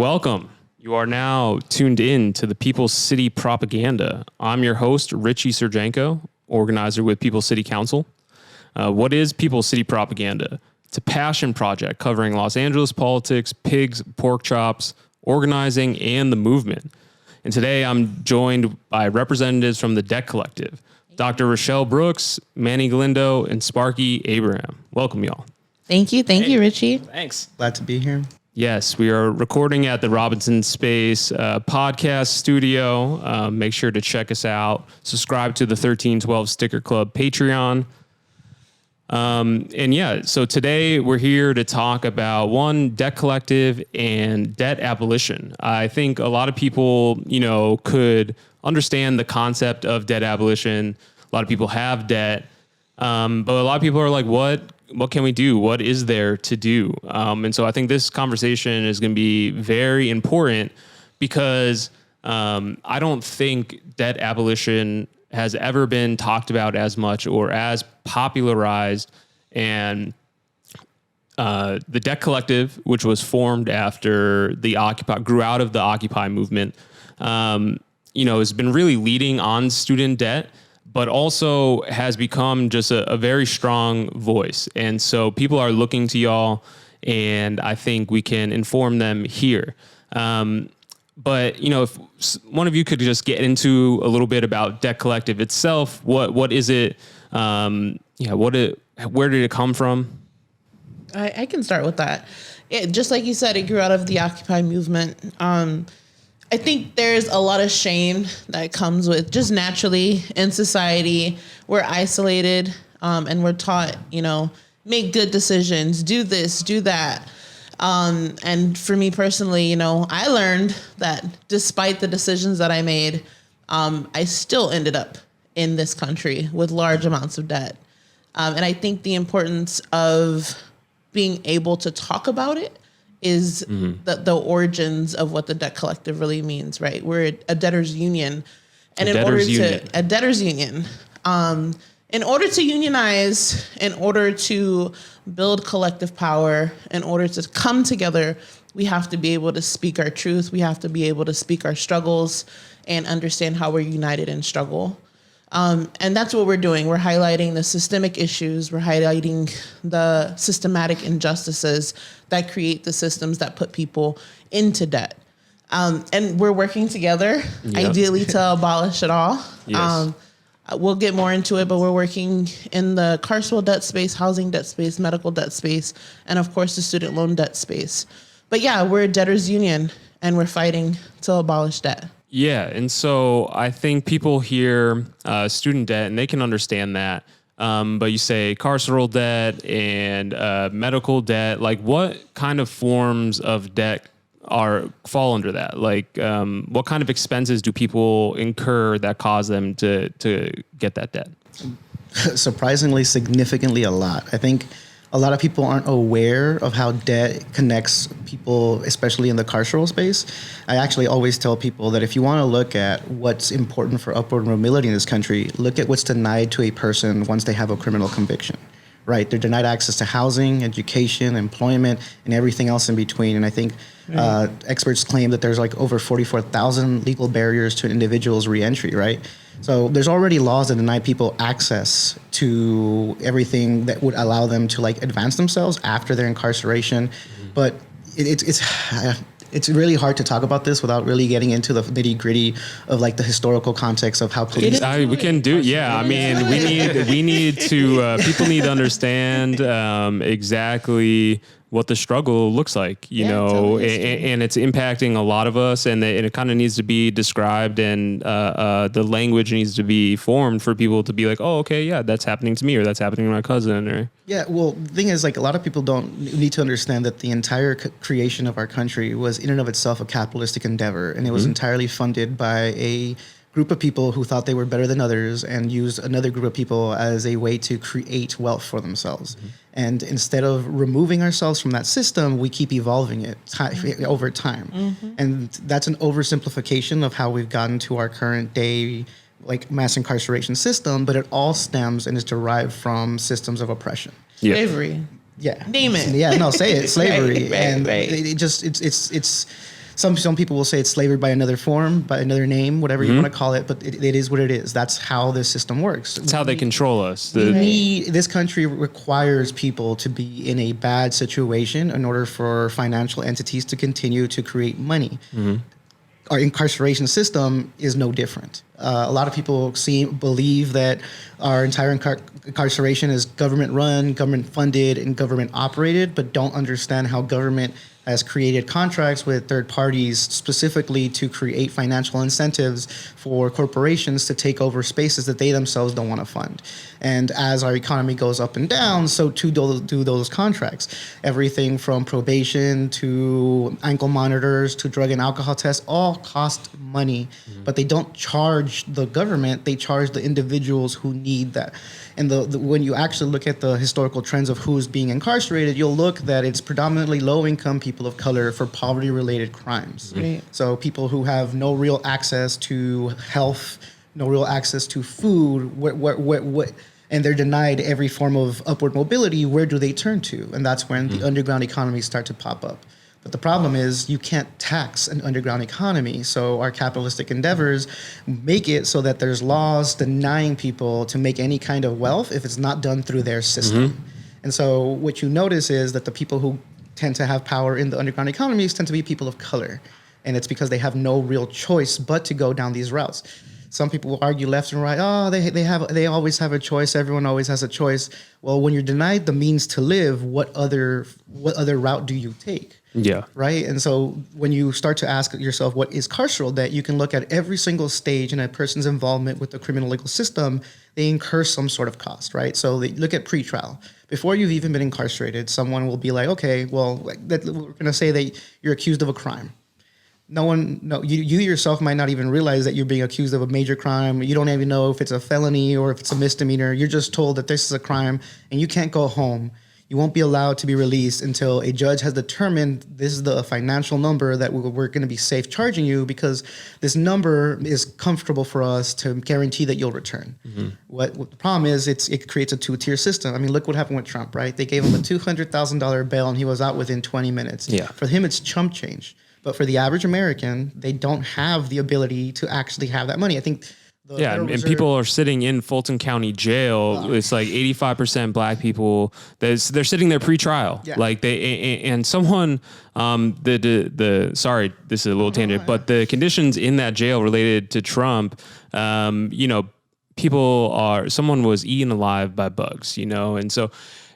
welcome. You are now tuned in to the People's City Propaganda. I'm your host, Richie Sergenko, organizer with People's City Council. What is People's City Propaganda? It's a passion project covering Los Angeles politics, pigs, pork chops, organizing, and the movement. And today I'm joined by representatives from the Debt Collective, Dr. Richelle Brooks, Manny Galindo, and Sparky Abraham. Welcome, y'all. Thank you. Thank you, Richie. Thanks. Glad to be here. Yes, we are recording at the Robinson Space podcast studio. Make sure to check us out. Subscribe to the 1312 Sticker Club Patreon. So today we're here to talk about Debt Collective and debt abolition. I think a lot of people, could understand the concept of debt abolition. A lot of people have debt, but a lot of people are like, what can we do? What is there to do? And so I think this conversation is going to be very important because I don't think debt abolition has ever been talked about as much or as popularized. And the Debt Collective, which was formed after grew out of the Occupy movement, has been really leading on student debt, but also has become just a very strong voice. And so people are looking to y'all, and I think we can inform them here. But if one of you could just get into a little bit about Debt Collective itself, what is it? Where did it come from? I can start with that. Just like you said, it grew out of the Occupy movement. I think there's a lot of shame that comes with just naturally in society. We're isolated and we're taught, make good decisions, do this, do that. And for me personally, I learned that despite the decisions that I made, I still ended up in this country with large amounts of debt. And I think the importance of being able to talk about it is the origins of what the Debt Collective really means, right? We're a debtors union. And in order to unionize, in order to build collective power, in order to come together, we have to be able to speak our truth. We have to be able to speak our struggles and understand how we're united in struggle. And that's what we're doing. We're highlighting the systemic issues. We're highlighting the systematic injustices that create the systems that put people into debt. And we're working together, ideally to abolish it all. Yes. We'll get more into it, but we're working in the carceral debt space, housing debt space, medical debt space, and of course the student loan debt space. But yeah, we're a debtors union and we're fighting to abolish debt. Yeah. And so I think people hear student debt and they can understand that. But you say carceral debt and medical debt, like what kind of forms of debt fall under that? Like what kind of expenses do people incur that cause them to get that debt? Surprisingly, significantly a lot. I think a lot of people aren't aware of how debt connects people, especially in the carceral space. I actually always tell people that if you want to look at what's important for upward mobility in this country, look at what's denied to a person once they have a criminal conviction, right? They're denied access to housing, education, employment, and everything else in between. And I think experts claim that there's like over 44,000 legal barriers to an individual's reentry, right? So there's already laws that deny people access to everything that would allow them to advance themselves after their incarceration. But it's really hard to talk about this without really getting into the nitty gritty of the historical context of how police. We can do. Yeah. I mean, we need to, people need to understand exactly what the struggle looks like, and it's impacting a lot of us, and it kind of needs to be described, and the language needs to be formed for people to be like, oh, okay, yeah, that's happening to me, or that's happening to my cousin, or. Yeah, well, the thing is, a lot of people don't need to understand that the entire creation of our country was in and of itself a capitalistic endeavor, and it was entirely funded by a group of people who thought they were better than others and used another group of people as a way to create wealth for themselves. And instead of removing ourselves from that system, we keep evolving it over time. And that's an oversimplification of how we've gotten to our current day mass incarceration system, but it all stems and is derived from systems of oppression. Slavery. Yeah. Name it. Yeah, no, say it. Slavery. Right. It just, it's some people will say it's slavery by another form, by another name, whatever you want to call it, but it is what it is. That's how the system works. It's how they control us. This country requires people to be in a bad situation in order for financial entities to continue to create money. Our incarceration system is no different. A lot of people believe that our entire incarceration is government run, government funded, and government operated, but don't understand how government has created contracts with third parties specifically to create financial incentives for corporations to take over spaces that they themselves don't want to fund. And as our economy goes up and down, so too do those contracts. Everything from probation to ankle monitors to drug and alcohol tests all cost money, but they don't charge the government, they charge the individuals who need that. And when you actually look at the historical trends of who's being incarcerated, you'll look that it's predominantly low-income people of color for poverty-related crimes. Right. So people who have no real access to health, no real access to food, and they're denied every form of upward mobility, where do they turn to? And that's when the underground economies start to pop up. But the problem is you can't tax an underground economy. So our capitalistic endeavors make it so that there's laws denying people to make any kind of wealth if it's not done through their system. And so what you notice is that the people who tend to have power in the underground economies tend to be people of color. And it's because they have no real choice but to go down these routes. Some people will argue left and right, oh, they always have a choice. Everyone always has a choice. Well, when you're denied the means to live, what other route do you take? Yeah. Right. And so when you start to ask yourself, what is carceral debt? You can look at every single stage in a person's involvement with the criminal legal system. They incur some sort of cost, right? So they look at pretrial. Before you've even been incarcerated, someone will be like, okay, well, we're going to say that you're accused of a crime. You yourself might not even realize that you're being accused of a major crime. You don't even know if it's a felony or if it's a misdemeanor. You're just told that this is a crime and you can't go home. You won't be allowed to be released until a judge has determined this is the financial number that we're going to be safe charging you, because this number is comfortable for us to guarantee that you'll return. What the problem is, it creates a two-tier system. I mean, look what happened with Trump, right? They gave him a $200,000 bail and he was out within 20 minutes. Yeah. For him, it's chump change. But for the average American, they don't have the ability to actually have that money. I think and people are sitting in Fulton County Jail. It's like 85% black people. They're sitting there pre-trial. Yeah. Like and someone, sorry, this is a little tangent, but the conditions in that jail related to Trump, someone was eaten alive by bugs, and so.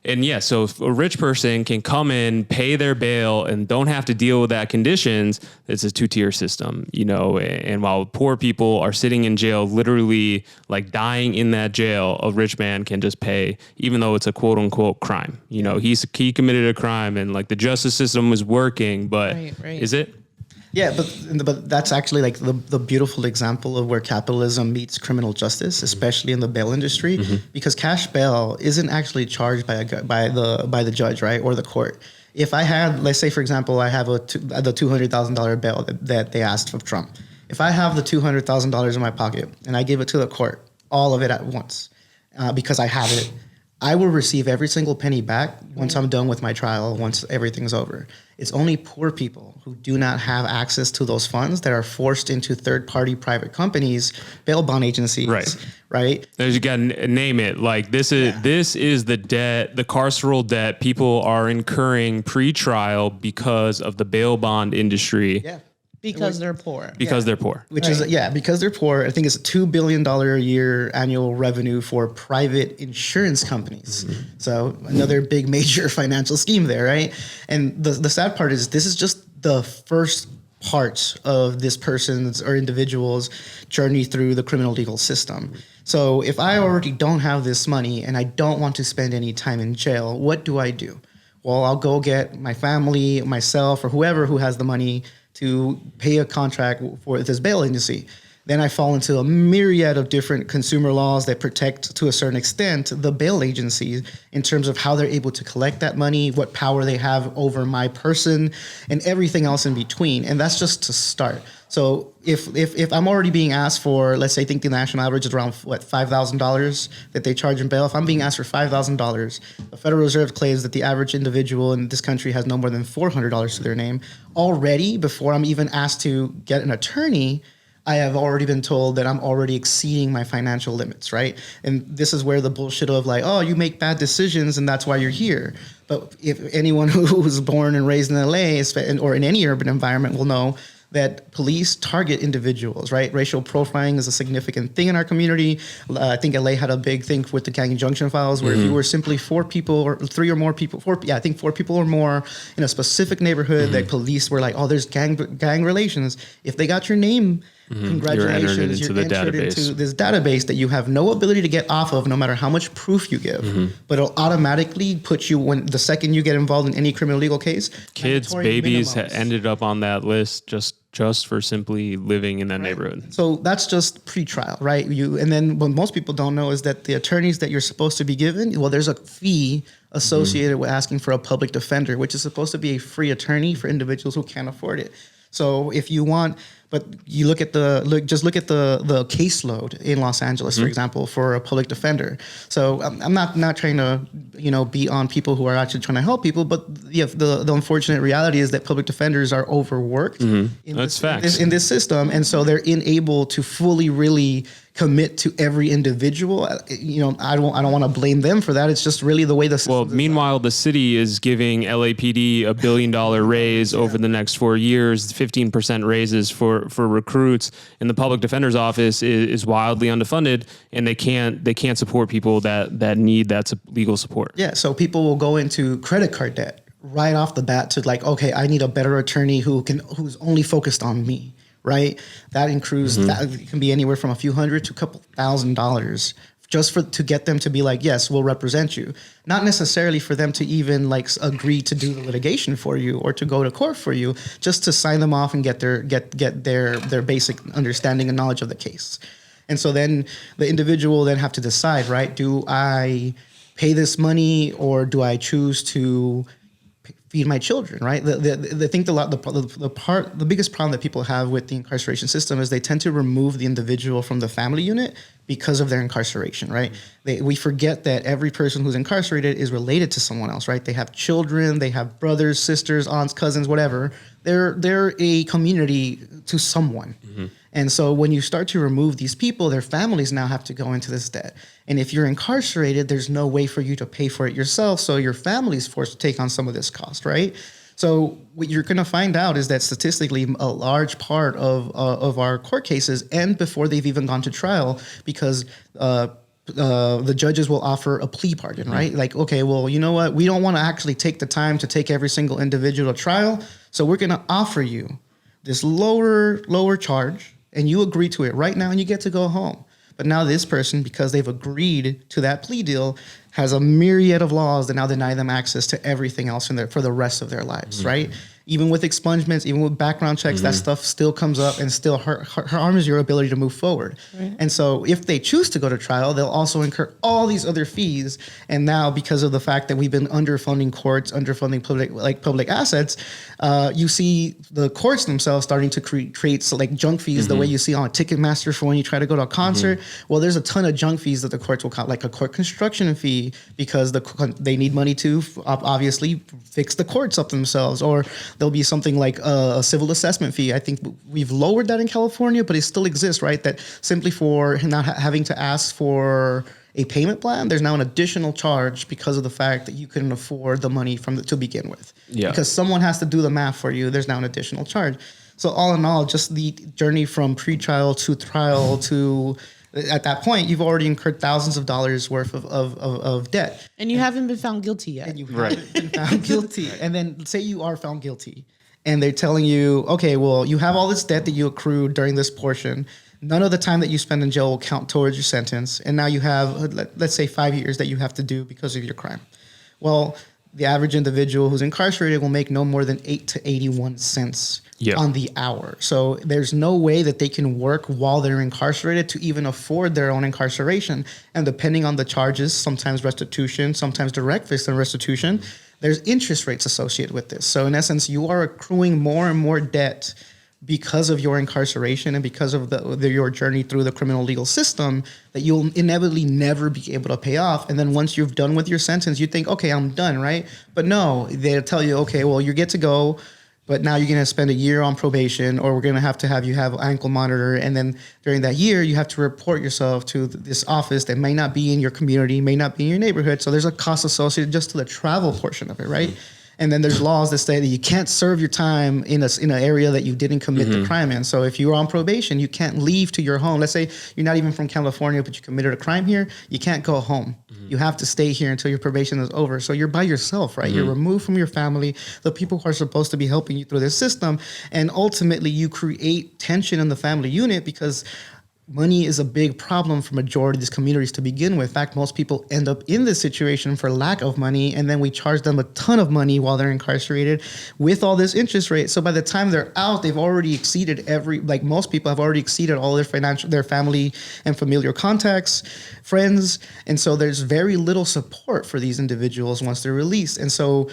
And so if a rich person can come in, pay their bail, and don't have to deal with that conditions, it's a two-tier system, and while poor people are sitting in jail, literally like dying in that jail, a rich man can just pay, even though it's a quote unquote crime. He committed a crime and like the justice system was working, but is it? Yeah, but that's actually like the beautiful example of where capitalism meets criminal justice, especially in the bail industry, because cash bail isn't actually charged by the judge, right, or the court. If I had, let's say for example, I have the $200,000 bail that they asked of Trump. If I have the $200,000 in my pocket and I give it to the court, all of it at once, because I have it, I will receive every single penny back once I'm done with my trial, once everything's over. It's only poor people who do not have access to those funds that are forced into third-party private companies, bail bond agencies, right? You got to name it. Like this is the debt, the carceral debt people are incurring pre-trial because of the bail bond industry. Yeah. Because they're poor. Because they're poor. Because they're poor. I think it's a $2 billion a year annual revenue for private insurance companies. So another big major financial scheme there, right? And the sad part is this is just the first part of this person's or individual's journey through the criminal legal system. So if I already don't have this money and I don't want to spend any time in jail, what do I do? Well, I'll go get my family, myself, or whoever who has the money to pay a contract for this bail agency. Then I fall into a myriad of different consumer laws that protect, to a certain extent, the bail agencies in terms of how they're able to collect that money, what power they have over my person, and everything else in between. And that's just to start. So if I'm already being asked for, let's say, I think the national average is around $5,000 that they charge in bail. If I'm being asked for $5,000, the Federal Reserve claims that the average individual in this country has no more than $400 to their name. Already, before I'm even asked to get an attorney, I have already been told that I'm already exceeding my financial limits, right? And this is where the bullshit of like, oh, you make bad decisions and that's why you're here. But if anyone who was born and raised in LA or in any urban environment will know that police target individuals, right? Racial profiling is a significant thing in our community. I think LA had a big thing with the gang injunction files where if you were simply four people or three or more people, four people or more in a specific neighborhood, that police were like, oh, there's gang relations. If they got your name, congratulations, you're entered into this database that you have no ability to get off of no matter how much proof you give. But it'll automatically put you, when the second you get involved in any criminal legal case, kids, babies ended up on that list just for simply living in that neighborhood. So that's just pre-trial, right? And then what most people don't know is that the attorneys that you're supposed to be given, well, there's a fee associated with asking for a public defender, which is supposed to be a free attorney for individuals who can't afford it. So if you want, but you look at the caseload in Los Angeles, for example, for a public defender. So I'm not trying to, be on people who are actually trying to help people, but the unfortunate reality is that public defenders are overworked in this system, and so they're unable to fully really commit to every individual. I don't want to blame them for that. It's just really the way the system. Well, meanwhile, the city is giving LAPD $1 billion raise over the next 4 years, 15% raises for recruits, and the public defender's office is wildly underfunded, and they can't support people that need that legal support. Yeah, so people will go into credit card debt right off the bat to like, okay, I need a better attorney who's only focused on me. Right, that includes that can be anywhere from a few hundred to a couple $1,000s just to get them to be like, yes, we'll represent you. Not necessarily for them to even like agree to do the litigation for you or to go to court for you, just to sign them off and get their basic understanding and knowledge of the case. And so then the individual then have to decide, right? Do I pay this money or do I choose to feed my children, right? I think the biggest problem that people have with the incarceration system is they tend to remove the individual from the family unit because of their incarceration, right? We forget that every person who's incarcerated is related to someone else, right? They have children, they have brothers, sisters, aunts, cousins, whatever. They're a community to someone. And so when you start to remove these people, their families now have to go into this debt. And if you're incarcerated, there's no way for you to pay for it yourself. So your family's forced to take on some of this cost, right? So what you're going to find out is that statistically, a large part of our court cases end before they've even gone to trial because the judges will offer a plea pardon, right? Like, okay, well, you know what? We don't want to actually take the time to take every single individual to trial. So we're going to offer you this lower charge, and you agree to it right now, and you get to go home. But now this person, because they've agreed to that plea deal, has a myriad of laws that now deny them access to everything else in there for the rest of their lives, right? Even with expungements, even with background checks, that stuff still comes up and still harms your ability to move forward. Right. And so if they choose to go to trial, they'll also incur all these other fees. And now because of the fact that we've been underfunding courts, underfunding public assets, you see the courts themselves starting to create like junk fees the way you see on a Ticketmaster for when you try to go to a concert. Well, there's a ton of junk fees that the courts will count, like a court construction fee, because they need money to obviously fix the courts up themselves, or there'll be something like a civil assessment fee. I think we've lowered that in California, but it still exists, right? That simply for not having to ask for a payment plan, there's now an additional charge because of the fact that you couldn't afford the money to begin with. Yeah. Because someone has to do the math for you, there's now an additional charge. So all in all, just the journey from pre-trial to trial to at that point, you've already incurred thousands of dollars worth of debt. And you haven't been found guilty yet. And you haven't been found guilty. And then say you are found guilty and they're telling you, okay, well, you have all this debt that you accrued during this portion. None of the time that you spend in jail will count towards your sentence. And now you have, let's say, 5 years that you have to do because of your crime. Well, the average individual who's incarcerated will make no more than 8 to 81 cents on the hour. So there's no way that they can work while they're incarcerated to even afford their own incarceration. And depending on the charges, sometimes restitution, sometimes direct fixed restitution, there's interest rates associated with this. So in essence, you are accruing more and more debt because of your incarceration and because of your journey through the criminal legal system that you'll inevitably never be able to pay off. And then once you're done with your sentence, you think, okay, I'm done, right? But no, they'll tell you, okay, well, you get to go, but now you're going to spend a year on probation, or we're going to have you have ankle monitor. And then during that year, you have to report yourself to this office that may not be in your community, may not be in your neighborhood. So there's a cost associated just to the travel portion of it, right? And then there's laws that say that you can't serve your time in an area that you didn't commit the crime in. So if you're on probation, you can't leave to your home. Let's say you're not even from California, but you committed a crime here. You can't go home. You have to stay here until your probation is over. So you're by yourself, right? You're removed from your family, the people who are supposed to be helping you through this system. And ultimately, you create tension in the family unit because money is a big problem for majority of these communities to begin with. In fact, most people end up in this situation for lack of money, and then we charge them a ton of money while they're incarcerated with all this interest rate. So by the time they're out, they've already exceeded most people have already exceeded all their family and familial contacts, friends. And so there's very little support for these individuals once they're released. And so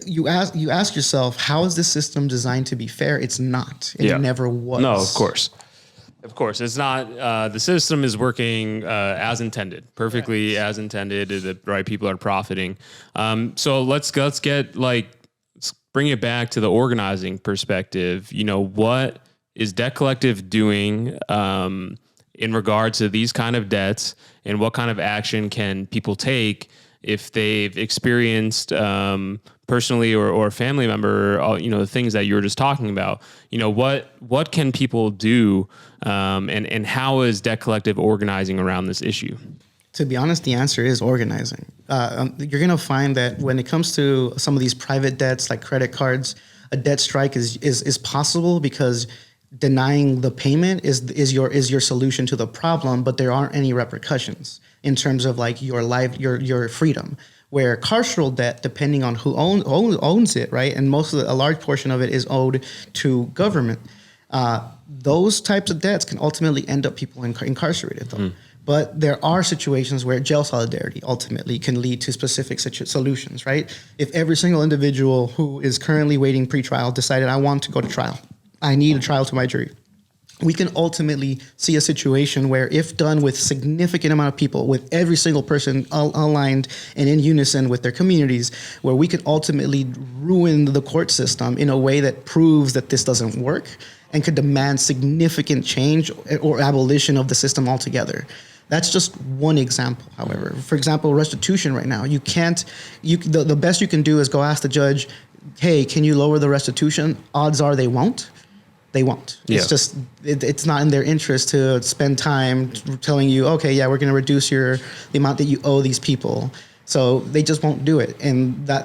you ask yourself, how is this system designed to be fair? It's not. It never was. No, of course. Of course, it's not. The system is working as intended, perfectly as intended. The right people are profiting. So let's bring it back to the organizing perspective. You know, what is Debt Collective doing in regards to these kind of debts, and what kind of action can people take if they've experienced personally or a family member, the things that you were just talking about? You know, what can people do, and how is Debt Collective organizing around this issue? To be honest, the answer is organizing. You're going to find that when it comes to some of these private debts like credit cards, a debt strike is possible because denying the payment is your solution to the problem, but there aren't any repercussions in terms of like your life, your freedom. Where carceral debt, depending on who owns it, right, and a large portion of it is owed to government. Those types of debts can ultimately end up people incarcerated, though. But there are situations where jail solidarity ultimately can lead to specific solutions, right? If every single individual who is currently waiting pretrial decided, I want to go to trial, I need a trial to my jury, we can ultimately see a situation where, if done with significant amount of people, with every single person aligned and in unison with their communities, where we could ultimately ruin the court system in a way that proves that this doesn't work and could demand significant change or abolition of the system altogether. That's just one example, however. For example, restitution right now, the best you can do is go ask the judge, hey, can you lower the restitution? Odds are they won't. They won't. It's just, it's not in their interest to spend time telling you, okay, yeah, we're going to reduce the amount that you owe these people. So they just won't do it.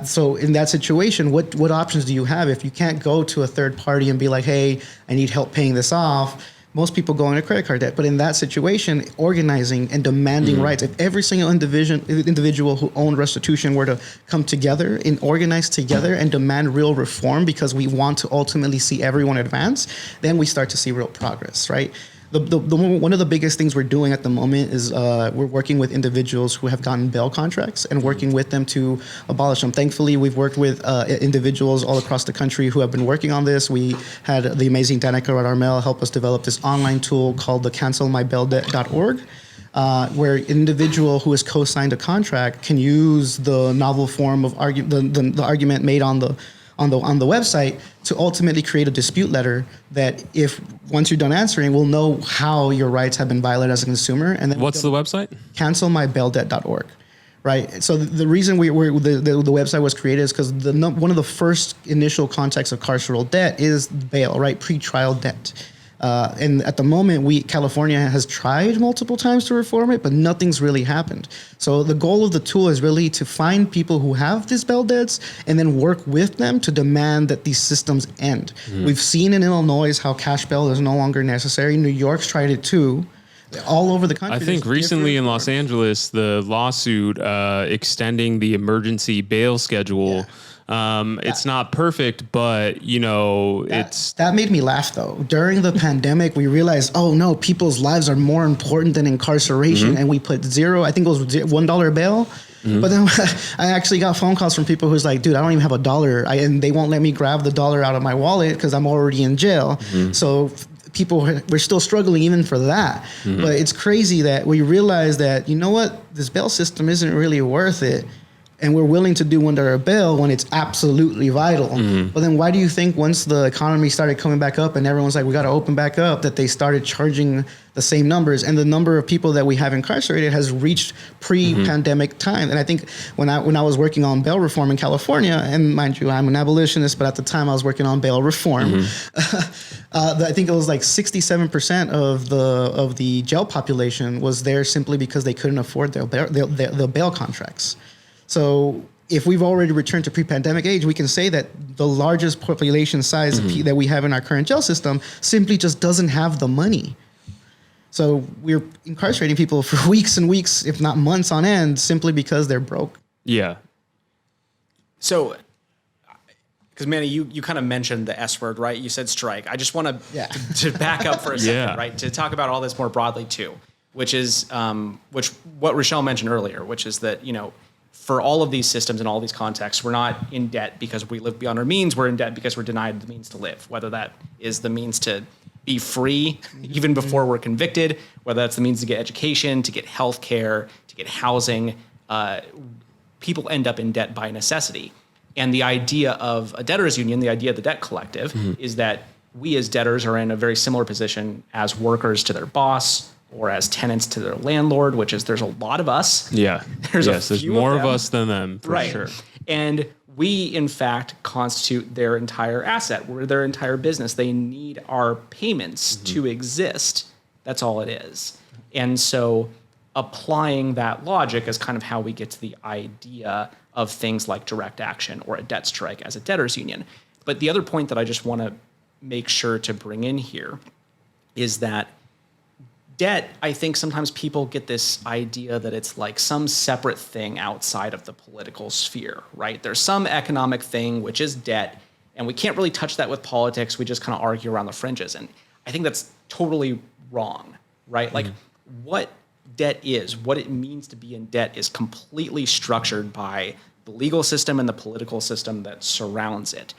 So in that situation, what options do you have? If you can't go to a third party and be like, hey, I need help paying this off, most people go into credit card debt. But in that situation, organizing and demanding rights, if every single individual who owned restitution were to come together and organize together and demand real reform because we want to ultimately see everyone advance, then we start to see real progress, right? One of the biggest things we're doing at the moment is we're working with individuals who have gotten bail contracts and working with them to abolish them. Thankfully, we've worked with individuals all across the country who have been working on this. We had the amazing Danica Armel help us develop this online tool called the cancelmybelldebt.org, where an individual who has co-signed a contract can use the novel form of the argument made on the website to ultimately create a dispute letter that, if once you're done answering, we'll know how your rights have been violated as a consumer. And then what's the website? Cancelmybelldebt.org. Right. So the reason the website was created is because one of the first initial contexts of carceral debt is bail, right? Pre-trial debt. And at the moment, California has tried multiple times to reform it, but nothing's really happened. So the goal of the tool is really to find people who have these bail debts and then work with them to demand that these systems end. We've seen in Illinois how cash bail is no longer necessary. New York's tried it too. all over the country. I think recently in Los Angeles, the lawsuit extending the emergency bail schedule. It's not perfect, but that made me laugh though. During the pandemic, we realized, oh no, people's lives are more important than incarceration, and we put I think it was $1 bail. But then I actually got phone calls from people who's like, dude, I don't even have $1, and they won't let me grab the dollar out of my wallet because I'm already in jail. So we're still struggling even for that. But it's crazy that we realize that, you know what, this bail system isn't really worth it. And we're willing to do $1 bail when it's absolutely vital. But then why do you think once the economy started coming back up and everyone's like, we got to open back up, that they started charging the same numbers? And the number of people that we have incarcerated has reached pre-pandemic time. And I think when I was working on bail reform in California, and mind you, I'm an abolitionist, but at the time I was working on bail reform. I think it was like 67% of the jail population was there simply because they couldn't afford their bail contracts. So if we've already returned to pre-pandemic age, we can say that the largest population size that we have in our current jail system simply just doesn't have the money. So we're incarcerating people for weeks and weeks, if not months on end, simply because they're broke. Yeah. So, because Manny, you kind of mentioned the S word, right? You said strike. I just want to back up for a second, right? To talk about all this more broadly too, which is what Richelle mentioned earlier, which is that, for all of these systems and all these contexts, we're not in debt because we live beyond our means. We're in debt because we're denied the means to live, whether that is the means to be free even before we're convicted, whether that's the means to get education, to get health care, to get housing. People end up in debt by necessity. And the idea of a debtors union, the idea of the debt collective, is that we as debtors are in a very similar position as workers to their boss, or as tenants to their landlord, which is there's a lot of us. Yeah. There's more of us than them, for right. sure. And we, in fact, constitute their entire asset. We're their entire business. They need our payments to exist. That's all it is. And so applying that logic is kind of how we get to the idea of things like direct action or a debt strike as a debtors union. But the other point that I just want to make sure to bring in here is that debt, I think sometimes people get this idea that it's like some separate thing outside of the political sphere, right? There's some economic thing, which is debt, and we can't really touch that with politics. We just kind of argue around the fringes. And I think that's totally wrong, right? Like what debt is, what it means to be in debt is completely structured by the legal system and the political system that surrounds it.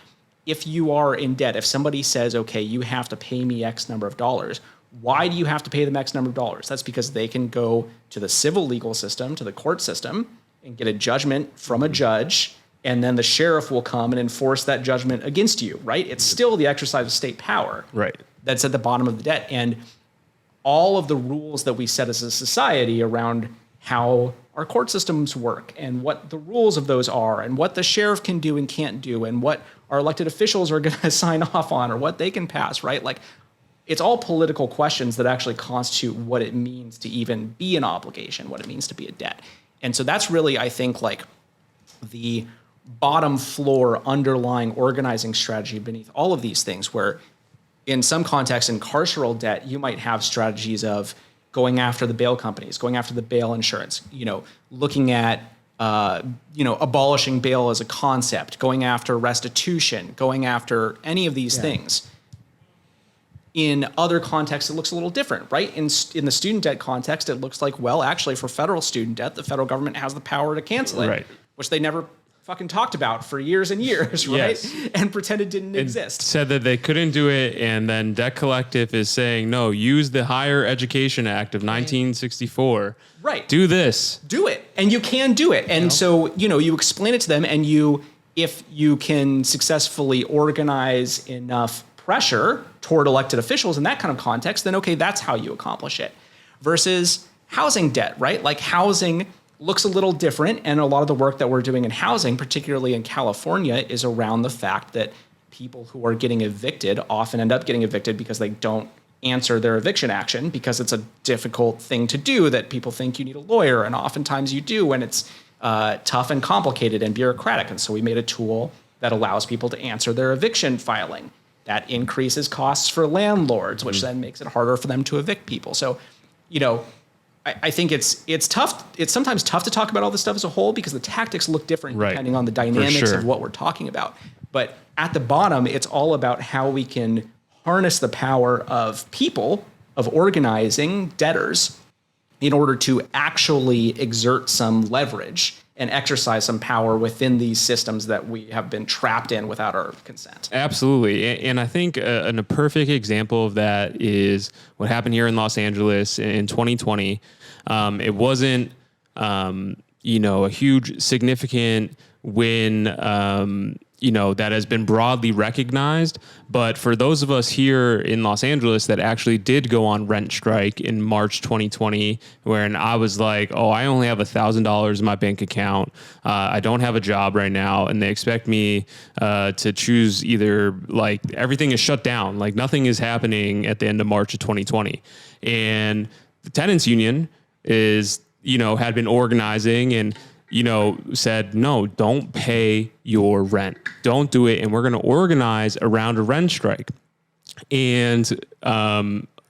If you are in debt, if somebody says, okay, you have to pay me X number of dollars, why do you have to pay them X number of dollars? That's because they can go to the civil legal system, to the court system, and get a judgment from a judge, and then the sheriff will come and enforce that judgment against you, right? It's still the exercise of state power. Right. That's at the bottom of the debt. And all of the rules that we set as a society around how our court systems work and what the rules of those are and what the sheriff can do and can't do and what our elected officials are going to sign off on or what they can pass, right? Like, it's all political questions that actually constitute what it means to even be an obligation, what it means to be a debt. And so that's really, I think, like the bottom floor underlying organizing strategy beneath all of these things, where in some contexts in carceral debt, you might have strategies of going after the bail companies, going after the bail insurance, looking at abolishing bail as a concept, going after restitution, going after any of these things. In other contexts, it looks a little different, right? In the student debt context, it looks like, well, actually, for federal student debt, the federal government has the power to cancel it, right, which they never fucking talked about for years and years, right? Yes. And pretended didn't exist. Said that they couldn't do it, and then Debt Collective is saying, no, use the Higher Education Act of 1964. Right. Do this. Do it. And you can do it. And so, you explain it to them, and if you can successfully organize enough pressure toward elected officials in that kind of context, then okay, that's how you accomplish it. Versus housing debt, right? Like housing looks a little different, and a lot of the work that we're doing in housing, particularly in California, is around the fact that people who are getting evicted often end up getting evicted because they don't answer their eviction action, because it's a difficult thing to do that people think you need a lawyer, and oftentimes you do, and it's tough and complicated and bureaucratic. And so we made a tool that allows people to answer their eviction filing. That increases costs for landlords, which then makes it harder for them to evict people. So you know, I think it's tough. It's sometimes tough to talk about all this stuff as a whole because the tactics look different depending on the dynamics of what we're talking about. But at the bottom, it's all about how we can harness the power of people, of organizing debtors, in order to actually exert some leverage and exercise some power within these systems that we have been trapped in without our consent. Absolutely. And I think a perfect example of that is what happened here in Los Angeles in 2020. It wasn't, a huge significant win, that has been broadly recognized. But for those of us here in Los Angeles that actually did go on rent strike in March 2020, wherein I was like, oh, I only have $1,000 in my bank account. I don't have a job right now. And they expect me to choose either like everything is shut down, like nothing is happening at the end of March of 2020. And the tenants union had been organizing and said, no, don't pay your rent. Don't do it. And we're going to organize around a rent strike. And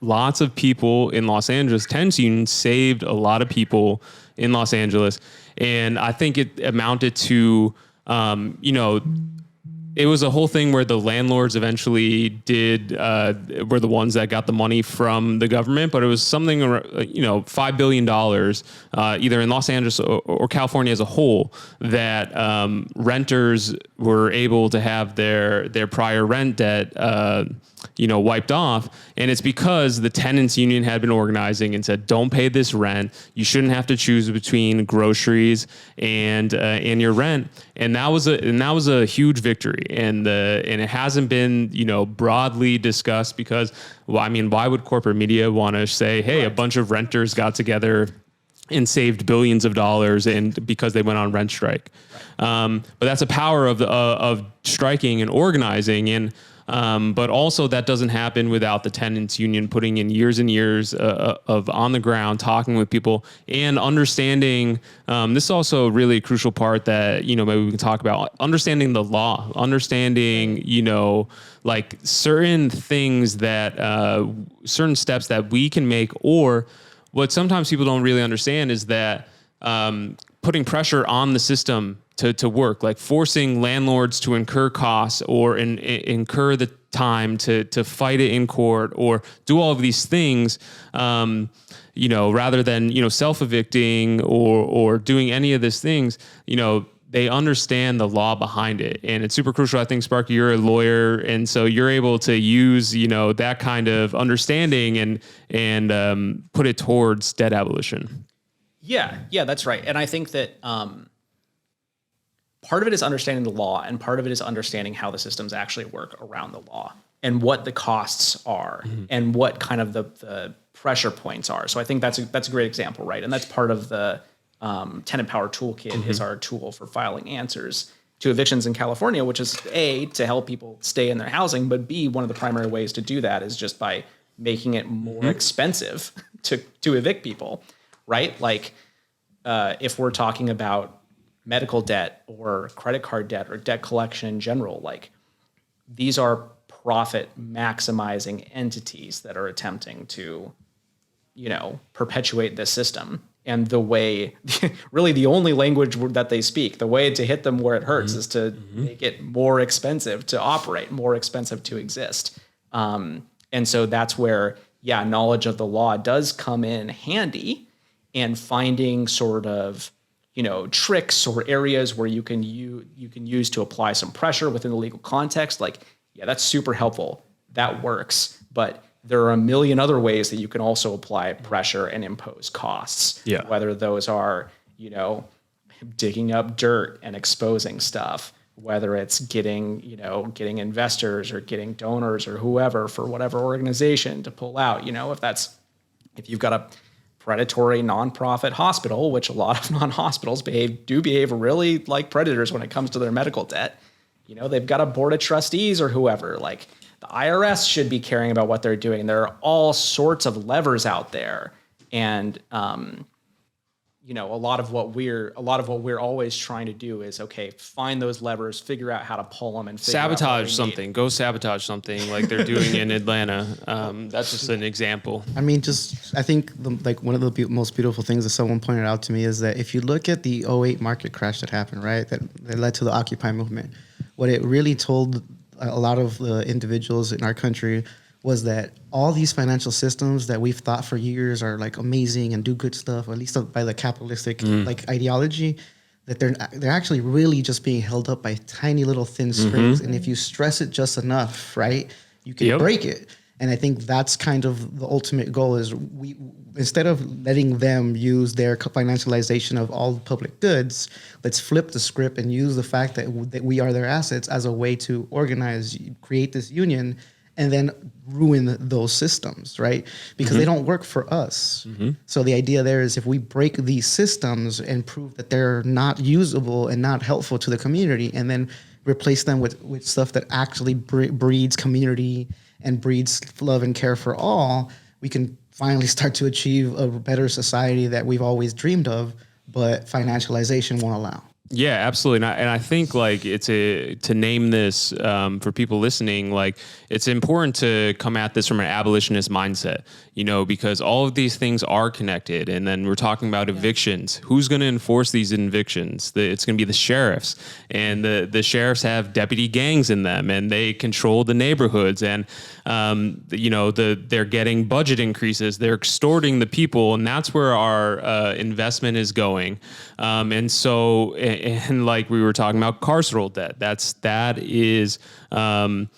lots of people in Los Angeles, tenants union saved a lot of people in Los Angeles. And I think it amounted to, it was a whole thing where the landlords eventually were the ones that got the money from the government, but it was something, $5 billion, either in Los Angeles or California as a whole, that renters were able to have their prior rent debt, wiped off. And it's because the tenants union had been organizing and said, don't pay this rent. You shouldn't have to choose between groceries and your rent. And that was a huge victory. And it hasn't been, broadly discussed because, why would corporate media want to say, hey, a bunch of renters got together and saved billions of dollars and because they went on rent strike. But that's a power of striking and organizing. And but also that doesn't happen without the tenants union putting in years and years of on the ground, talking with people and understanding. This is also really a crucial part that, maybe we can talk about, understanding the law, understanding, like certain things that, certain steps that we can make, or what sometimes people don't really understand is that putting pressure on the system to work, like forcing landlords to incur costs or incur the time to fight it in court or do all of these things, rather than, self-evicting or doing any of these things, they understand the law behind it. And it's super crucial. I think, Sparky, you're a lawyer. And so you're able to use, that kind of understanding and put it towards debt abolition. Yeah, that's right. And I think that part of it is understanding the law, and part of it is understanding how the systems actually work around the law and what the costs are and what kind of the pressure points are. So I think that's a great example, right? And that's part of the tenant power toolkit is our tool for filing answers to evictions in California, which is A, to help people stay in their housing, but B, one of the primary ways to do that is just by making it more expensive to evict people, right? Like if we're talking about medical debt or credit card debt or debt collection in general, like these are profit maximizing entities that are attempting to, perpetuate this system. And the way, really the only language that they speak, the way to hit them where it hurts is to make it more expensive to operate, more expensive to exist. And so that's where, knowledge of the law does come in handy, and finding sort of, tricks or areas where you can use to apply some pressure within the legal context. Like, that's super helpful. That works. But there are a million other ways that you can also apply pressure and impose costs. Yeah. Whether those are, digging up dirt and exposing stuff, whether it's getting investors or getting donors or whoever for whatever organization to pull out, if you've got a predatory nonprofit hospital, which a lot of non-hospitals behave really like predators when it comes to their medical debt. They've got a board of trustees or whoever. Like the IRS should be caring about what they're doing. There are all sorts of levers out there, and a lot of what we're always trying to do is, okay, find those levers, figure out how to pull them, and sabotage something. Go sabotage something like they're doing in Atlanta. That's just an example. I mean, I think one of the most beautiful things that someone pointed out to me is that if you look at the '08 market crash that happened, right, that led to the Occupy movement, what it really told a lot of the individuals in our country was that all these financial systems that we've thought for years are like amazing and do good stuff, or at least by the capitalistic like ideology, that they're actually really just being held up by tiny little thin strings. And if you stress it just enough, right, you can break it. And I think that's kind of the ultimate goal is we, instead of letting them use their financialization of all public goods, let's flip the script and use the fact that we are their assets as a way to organize, create this union, and then ruin those systems, right? Because they don't work for us. So the idea there is if we break these systems and prove that they're not usable and not helpful to the community, and then replace them with stuff that actually breeds community and breeds love and care for all, we can finally start to achieve a better society that we've always dreamed of, but financialization won't allow. Yeah, absolutely. And I think like to name this for people listening, like it's important to come at this from an abolitionist mindset, because all of these things are connected. And then we're talking about evictions. Who's going to enforce these evictions? It's going to be the sheriffs, and the sheriffs have deputy gangs in them, and they control the neighborhoods. And they're getting budget increases. They're extorting the people, and that's where our investment is going. And like we were talking about carceral debt, that is, and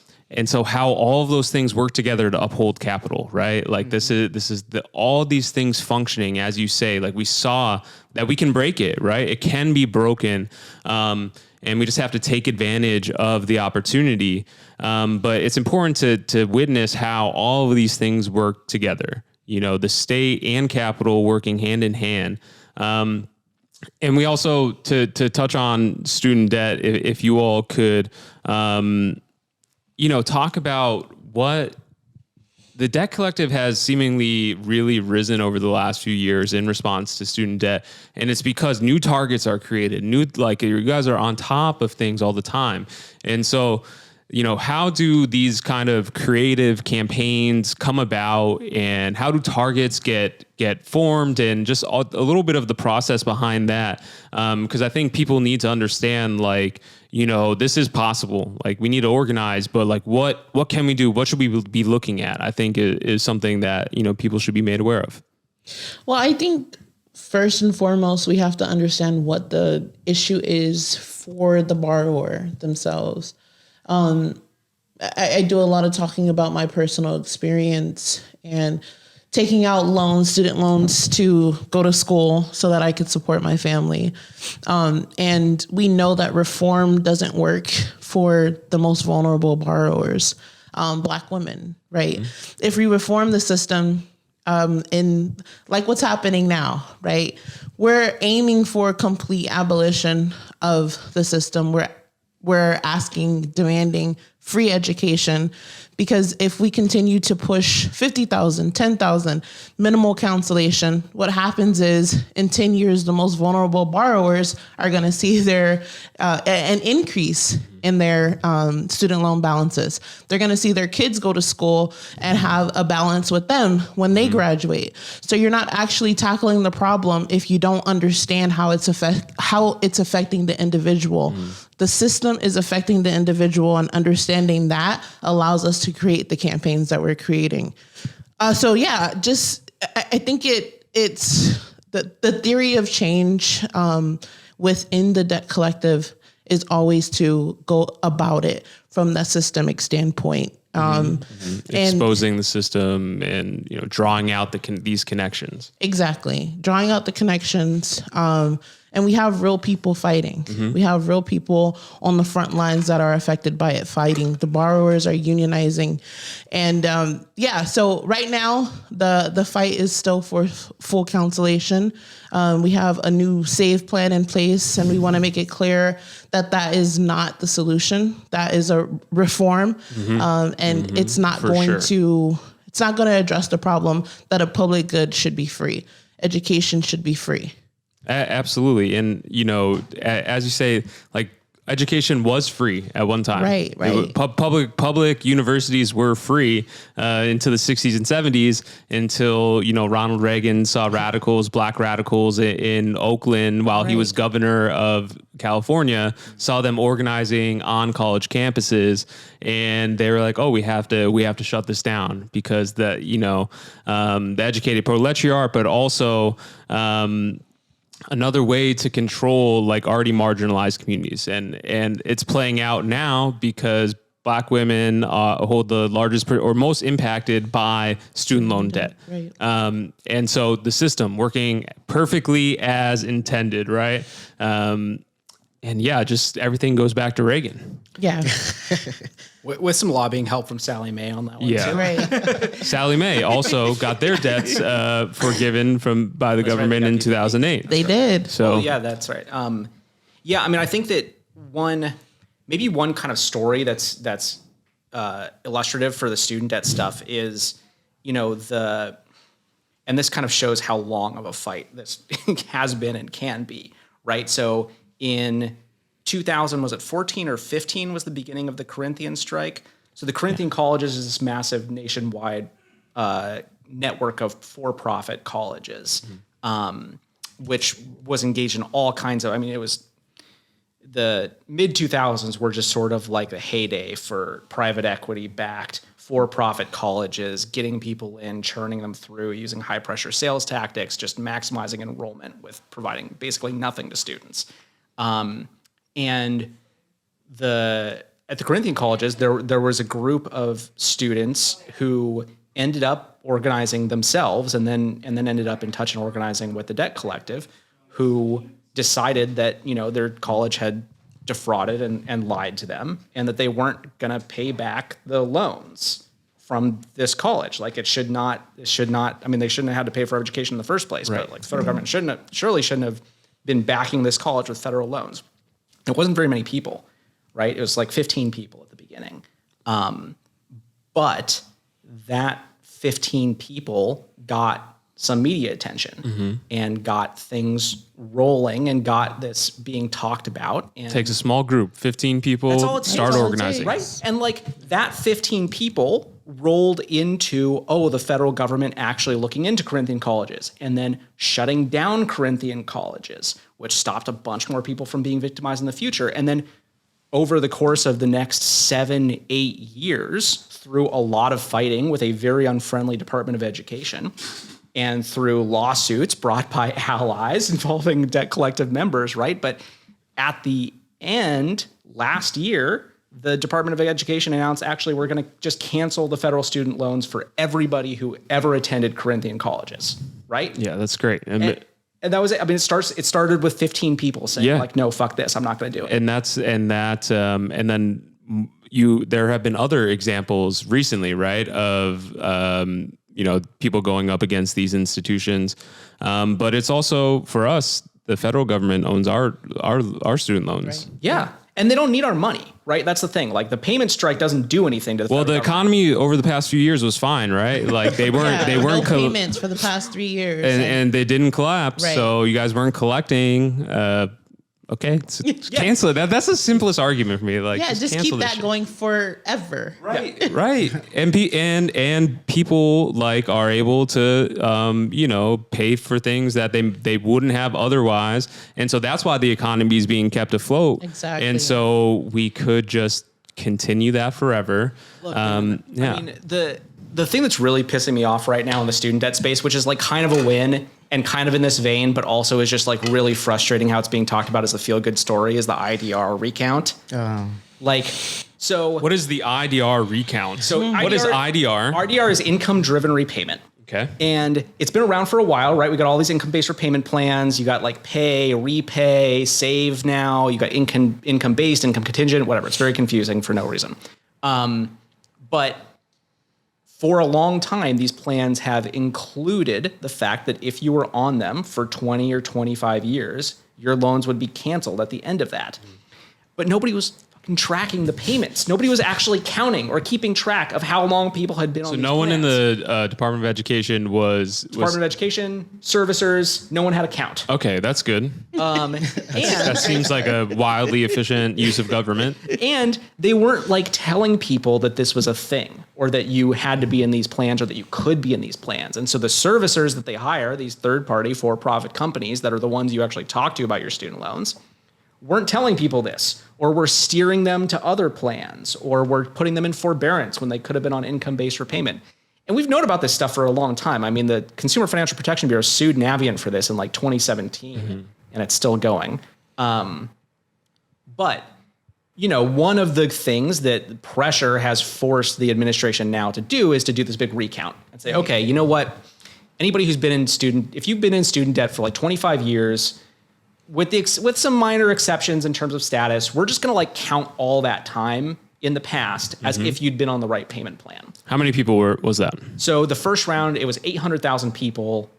so how all of those things work together to uphold capital, right? Like this is all these things functioning, as you say, like we saw that we can break it, right? It can be broken. And we just have to take advantage of the opportunity. But it's important to witness how all of these things work together, the state and capital working hand in hand. And we also, to touch on student debt, if you all could, talk about what the debt collective has seemingly really risen over the last few years in response to student debt. And it's because new targets are created, you guys are on top of things all the time. And so, how do these kind of creative campaigns come about, and how do targets get formed, and just a little bit of the process behind that? Because I think people need to understand, this is possible. Like, we need to organize, but what can we do? What should we be looking at? I think is something that, people should be made aware of. Well, I think first and foremost, we have to understand what the issue is for the borrower themselves. I do a lot of talking about my personal experience and taking out student loans to go to school so that I could support my family. And we know that reform doesn't work for the most vulnerable borrowers, Black women, right? If we reform the system, in like what's happening now, right? We're aiming for complete abolition of the system. We're demanding free education, because if we continue to push 50,000, 10,000 minimal cancellation, what happens is in 10 years, the most vulnerable borrowers are going to see an increase in their student loan balances. They're going to see their kids go to school and have a balance with them when they graduate. So you're not actually tackling the problem if you don't understand how it's affecting the individual. The system is affecting the individual, and understanding that allows us to create the campaigns that we're creating. I think it's the theory of change within the debt collective is always to go about it from the systemic standpoint. Exposing the system and drawing out these connections. Exactly, drawing out the connections. And we have real people fighting. We have real people on the front lines that are affected by it fighting. The borrowers are unionizing. And so right now, the fight is still for full cancellation. We have a new SAVE plan in place, and we want to make it clear that is not the solution. That is a reform. And it's not it's not going to address the problem that a public good should be free. Education should be free. Absolutely. And, as you say, like, education was free at one time. Right. Public universities were free into the 60s and 70s until, Ronald Reagan saw black radicals in Oakland while he was governor of California, saw them organizing on college campuses. And they were like, oh, we have to shut this down because the educated proletariat, but also, another way to control like already marginalized communities. And it's playing out now because Black women hold the largest or most impacted by student loan debt. Right. And so the system working perfectly as intended, right? And yeah, just everything goes back to Reagan. Yeah. With some lobbying help from Sally Mae on that one. Yeah. Too. Right. Sally Mae also got their debts forgiven by the government in 2008. They did. So yeah, that's right. Yeah, I mean, I think that one kind of story that's illustrative for the student debt stuff is, and this kind of shows how long of a fight this has been and can be, right? So in 2000, was it 14 or 15 was the beginning of the Corinthian strike? So the Corinthian colleges is this massive nationwide network of for-profit colleges, which was engaged in all kinds of, it was the mid 2000s were just sort of like the heyday for private equity backed for-profit colleges, getting people in, churning them through, using high pressure sales tactics, just maximizing enrollment with providing basically nothing to students. And at the Corinthian colleges, there was a group of students who ended up organizing themselves and then ended up in touch and organizing with the debt collective, who decided that, their college had defrauded and lied to them and that they weren't going to pay back the loans from this college. Like they shouldn't have had to pay for education in the first place, right. But like the federal government shouldn't have been backing this college with federal loans. It wasn't very many people, right? It was like 15 people at the beginning. But that 15 people got some media attention and got things rolling and got this being talked about. And takes a small group, 15 people, start organizing. Right. And like that 15 people rolled into, the federal government actually looking into Corinthian colleges and then shutting down Corinthian colleges, which stopped a bunch more people from being victimized in the future. And then over the course of the next 7-8 years, through a lot of fighting with a very unfriendly Department of Education and through lawsuits brought by allies involving debt collective members, right? But at the end, last year, the Department of Education announced, actually, we're going to just cancel the federal student loans for everybody who ever attended Corinthian colleges, right? Yeah, that's great. And that was it. It started with 15 people saying, like, no, fuck this, I'm not going to do it. And then there have been other examples recently, right, of people going up against these institutions. But it's also, for us, the federal government owns our student loans. Right. Yeah. And they don't need our money, right? That's the thing. Like the payment strike doesn't do anything to the federal government. Economy over the past few years was fine, right? Like they weren't no payments for the past 3 years, and they didn't collapse. Right. So you guys weren't collecting. Okay, cancel it. That's the simplest argument for me. Like, just keep that going forever. Right. Yeah. Right. And people like are able to pay for things that they wouldn't have otherwise. And so that's why the economy is being kept afloat. Exactly. And so we could just continue that forever. Look, the thing that's really pissing me off right now in the student debt space, which is like kind of a win and kind of in this vein, but also is just like really frustrating how it's being talked about as a feel-good story, is the IDR recount. What is the IDR recount? So what is IDR? IDR is income-driven repayment. Okay. And it's been around for a while, right? We got all these income-based repayment plans. You got like pay, repay, save now. You got income-based, income contingent, whatever. It's very confusing for no reason. But for a long time, these plans have included the fact that if you were on them for 20 or 25 years, your loans would be canceled at the end of that. But nobody was tracking the payments. Nobody was actually counting or keeping track of how long people had been on these So no one in plans. the Department of Education was Department of Education, servicers, no one had a count. okay. That's good. That seems like a wildly efficient use of government. And they weren't like telling people that this was a thing or that you had to be in these plans or that you could be in these plans. And so the servicers that they hire, these third-party for-profit companies that are the ones you actually talk to about your student loans, weren't telling people this, or were steering them to other plans, or were putting them in forbearance when they could have been on income-based repayment. And we've known about this stuff for a long time. I mean, the Consumer Financial Protection Bureau sued Navient for this in like 2017, and it's still going. But, you know, one of the things that pressure has forced the administration now to do is to do this big recount and say, okay, you know what? Anybody who's been in if you've been in student debt for like 25 years, with some minor exceptions in terms of status, we're just going to like count all that time in the past as if you'd been on the right payment plan. How many people was that? So the first round, it was 800,000 people.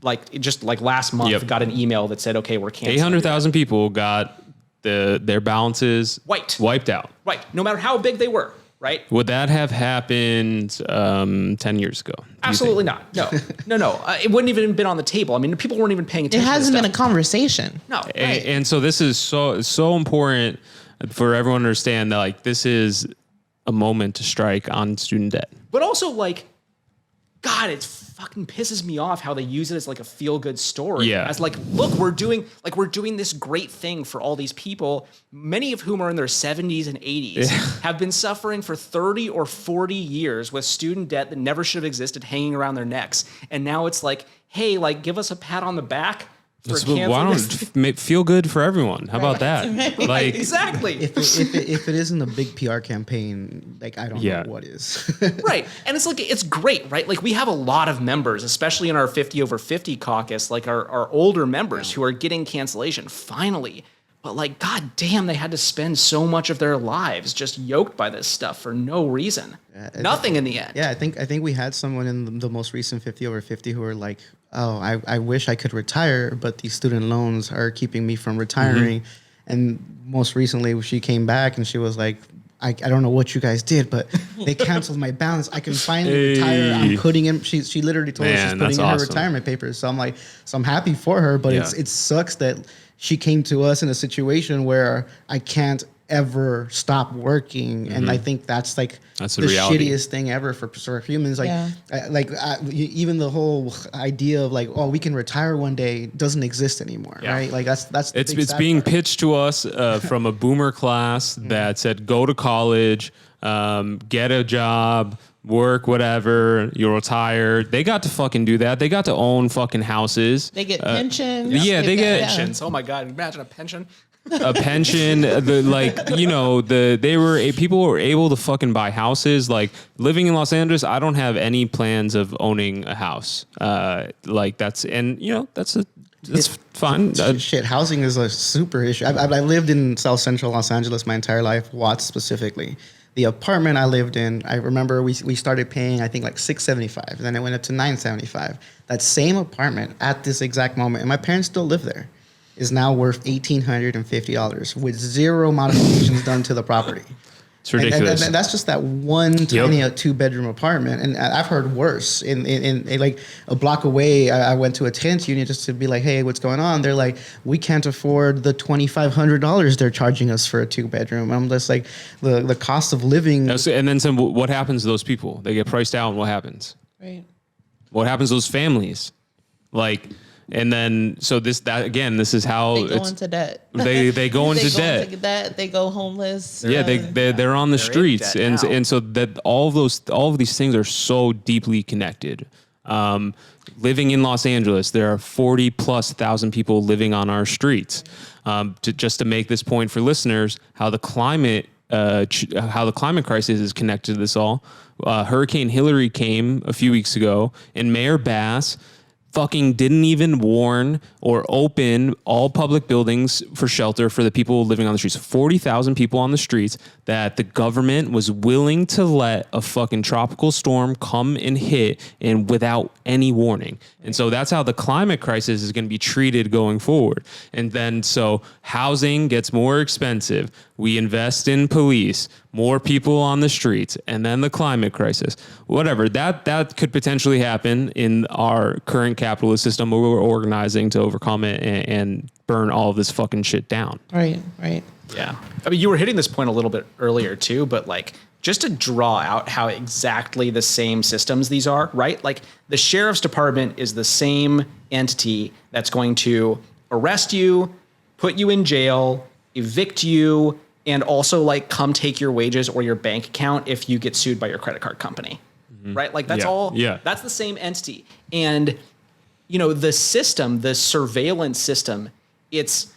Like just like last month, got an email that said, "Okay, we're canceling." 800,000 people got their balances wiped out. Right, no matter how big they were. Right? Would that have happened 10 years ago? Absolutely not. No. It wouldn't even have been on the table. I mean, people weren't even paying attention. It hasn't to been this a conversation. No. Right. And so this is so important for everyone to understand that like this is a moment to strike on student debt. But also like, God, it fucking pisses me off how they use it as like a feel-good story. Yeah. As like, look, we're doing this great thing for all these people, many of whom are in their 70s and 80s, have been suffering for 30 or 40 years with student debt that never should have existed hanging around their necks. And now it's like, hey, like, give us a pat on the back for canceling Why this. don't feel good for everyone? How about that? Like Exactly. If it isn't a big PR campaign, like I don't know what is. Right. And it's like, it's great, right? Like we have a lot of members, especially in our 50 over 50 caucus, like our older members who are getting cancellation finally. But like, God damn, they had to spend so much of their lives just yoked by this stuff for no reason. Nothing in the end. Yeah, I think we had someone in the most recent 50 over 50 who were like, oh, I wish I could retire, but these student loans are keeping me from retiring. And most recently she came back and she was like, I don't know what you guys did, but they canceled my balance. I can finally retire. I'm putting in. She literally told us she's putting in her retirement papers. So I'm like, I'm happy for her, but it sucks that she came to us in a situation where I can't ever stop working, and I think that's the reality. shittiest thing ever for humans. Like, even the whole idea of like, oh, we can retire one day doesn't exist anymore, right? Like that's it's being pitched to us from a boomer class that said go to college, get a job, work, whatever, you'll retire. They got to fucking do that. They got to own fucking houses. They get pensions. Yeah, they get pensions. Oh my God, imagine a pension. A pension, people were able to fucking buy houses. Like living in Los Angeles, I don't have any plans of owning a house. That's fine. Shit, housing is a super issue. I lived in South Central Los Angeles my entire life, Watts specifically. The apartment I lived in, I remember we started paying, I think like $675, then it went up to $975. That same apartment at this exact moment, and my parents still live there, is now worth $1,850 with zero modifications done to the property. It's ridiculous. And that's just that one tiny 2-bedroom apartment. And I've heard worse. In like a block away, I went to a tenants union just to be like, hey, what's going on? They're like, we can't afford the $2,500 they're charging us for a 2-bedroom. I'm just like, the cost of living. And then what happens to those people? They get priced out, and what happens? Right. What happens to those families? Like, and then this is how they go into debt. They go into debt. They go homeless. They're on the streets, and so that all of these things are so deeply connected. Living in Los Angeles, there are 40,000+ people living on our streets. To make this point for listeners, how the climate crisis is connected to this all. Hurricane Hillary came a few weeks ago, and Mayor Bass fucking didn't even warn or open all public buildings for shelter for the people living on the streets. 40,000 people on the streets that the government was willing to let a fucking tropical storm come and hit and without any warning. And so that's how the climate crisis is going to be treated going forward. And then so housing gets more expensive. We invest in police, more people on the streets, and then the climate crisis. Whatever, that could potentially happen in our current capitalist system where we're organizing to overcome it and burn all of this fucking shit down. Right. Yeah. I mean, you were hitting this point a little bit earlier too, but like just to draw out how exactly the same systems these are, right? Like the sheriff's department is the same entity that's going to arrest you, put you in jail, evict you, and also like come take your wages or your bank account if you get sued by your credit card company, right? Like that's that's the same entity. And, you know, the system, the surveillance system, it's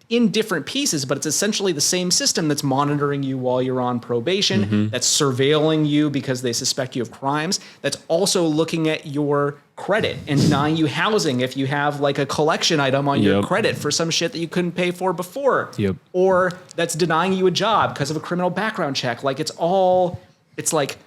in different pieces, but it's essentially the same system that's monitoring you while you're on probation, that's surveilling you because they suspect you of crimes, that's also looking at your credit and denying you housing if you have like a collection item on your credit for some shit that you couldn't pay for before, or that's denying you a job because of a criminal background check. Like it's like,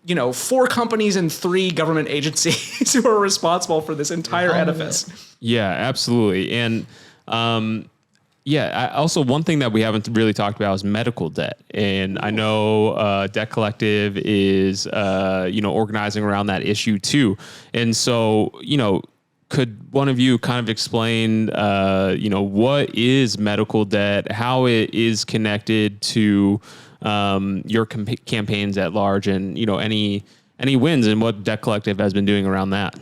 you know, 4 companies and 3 government agencies who are responsible for this entire edifice. Yeah, absolutely. And, also one thing that we haven't really talked about is medical debt. And I know Debt Collective is, organizing around that issue too. And so, could one of you kind of explain, what is medical debt, how it is connected to your campaigns at large and, any wins and what Debt Collective has been doing around that?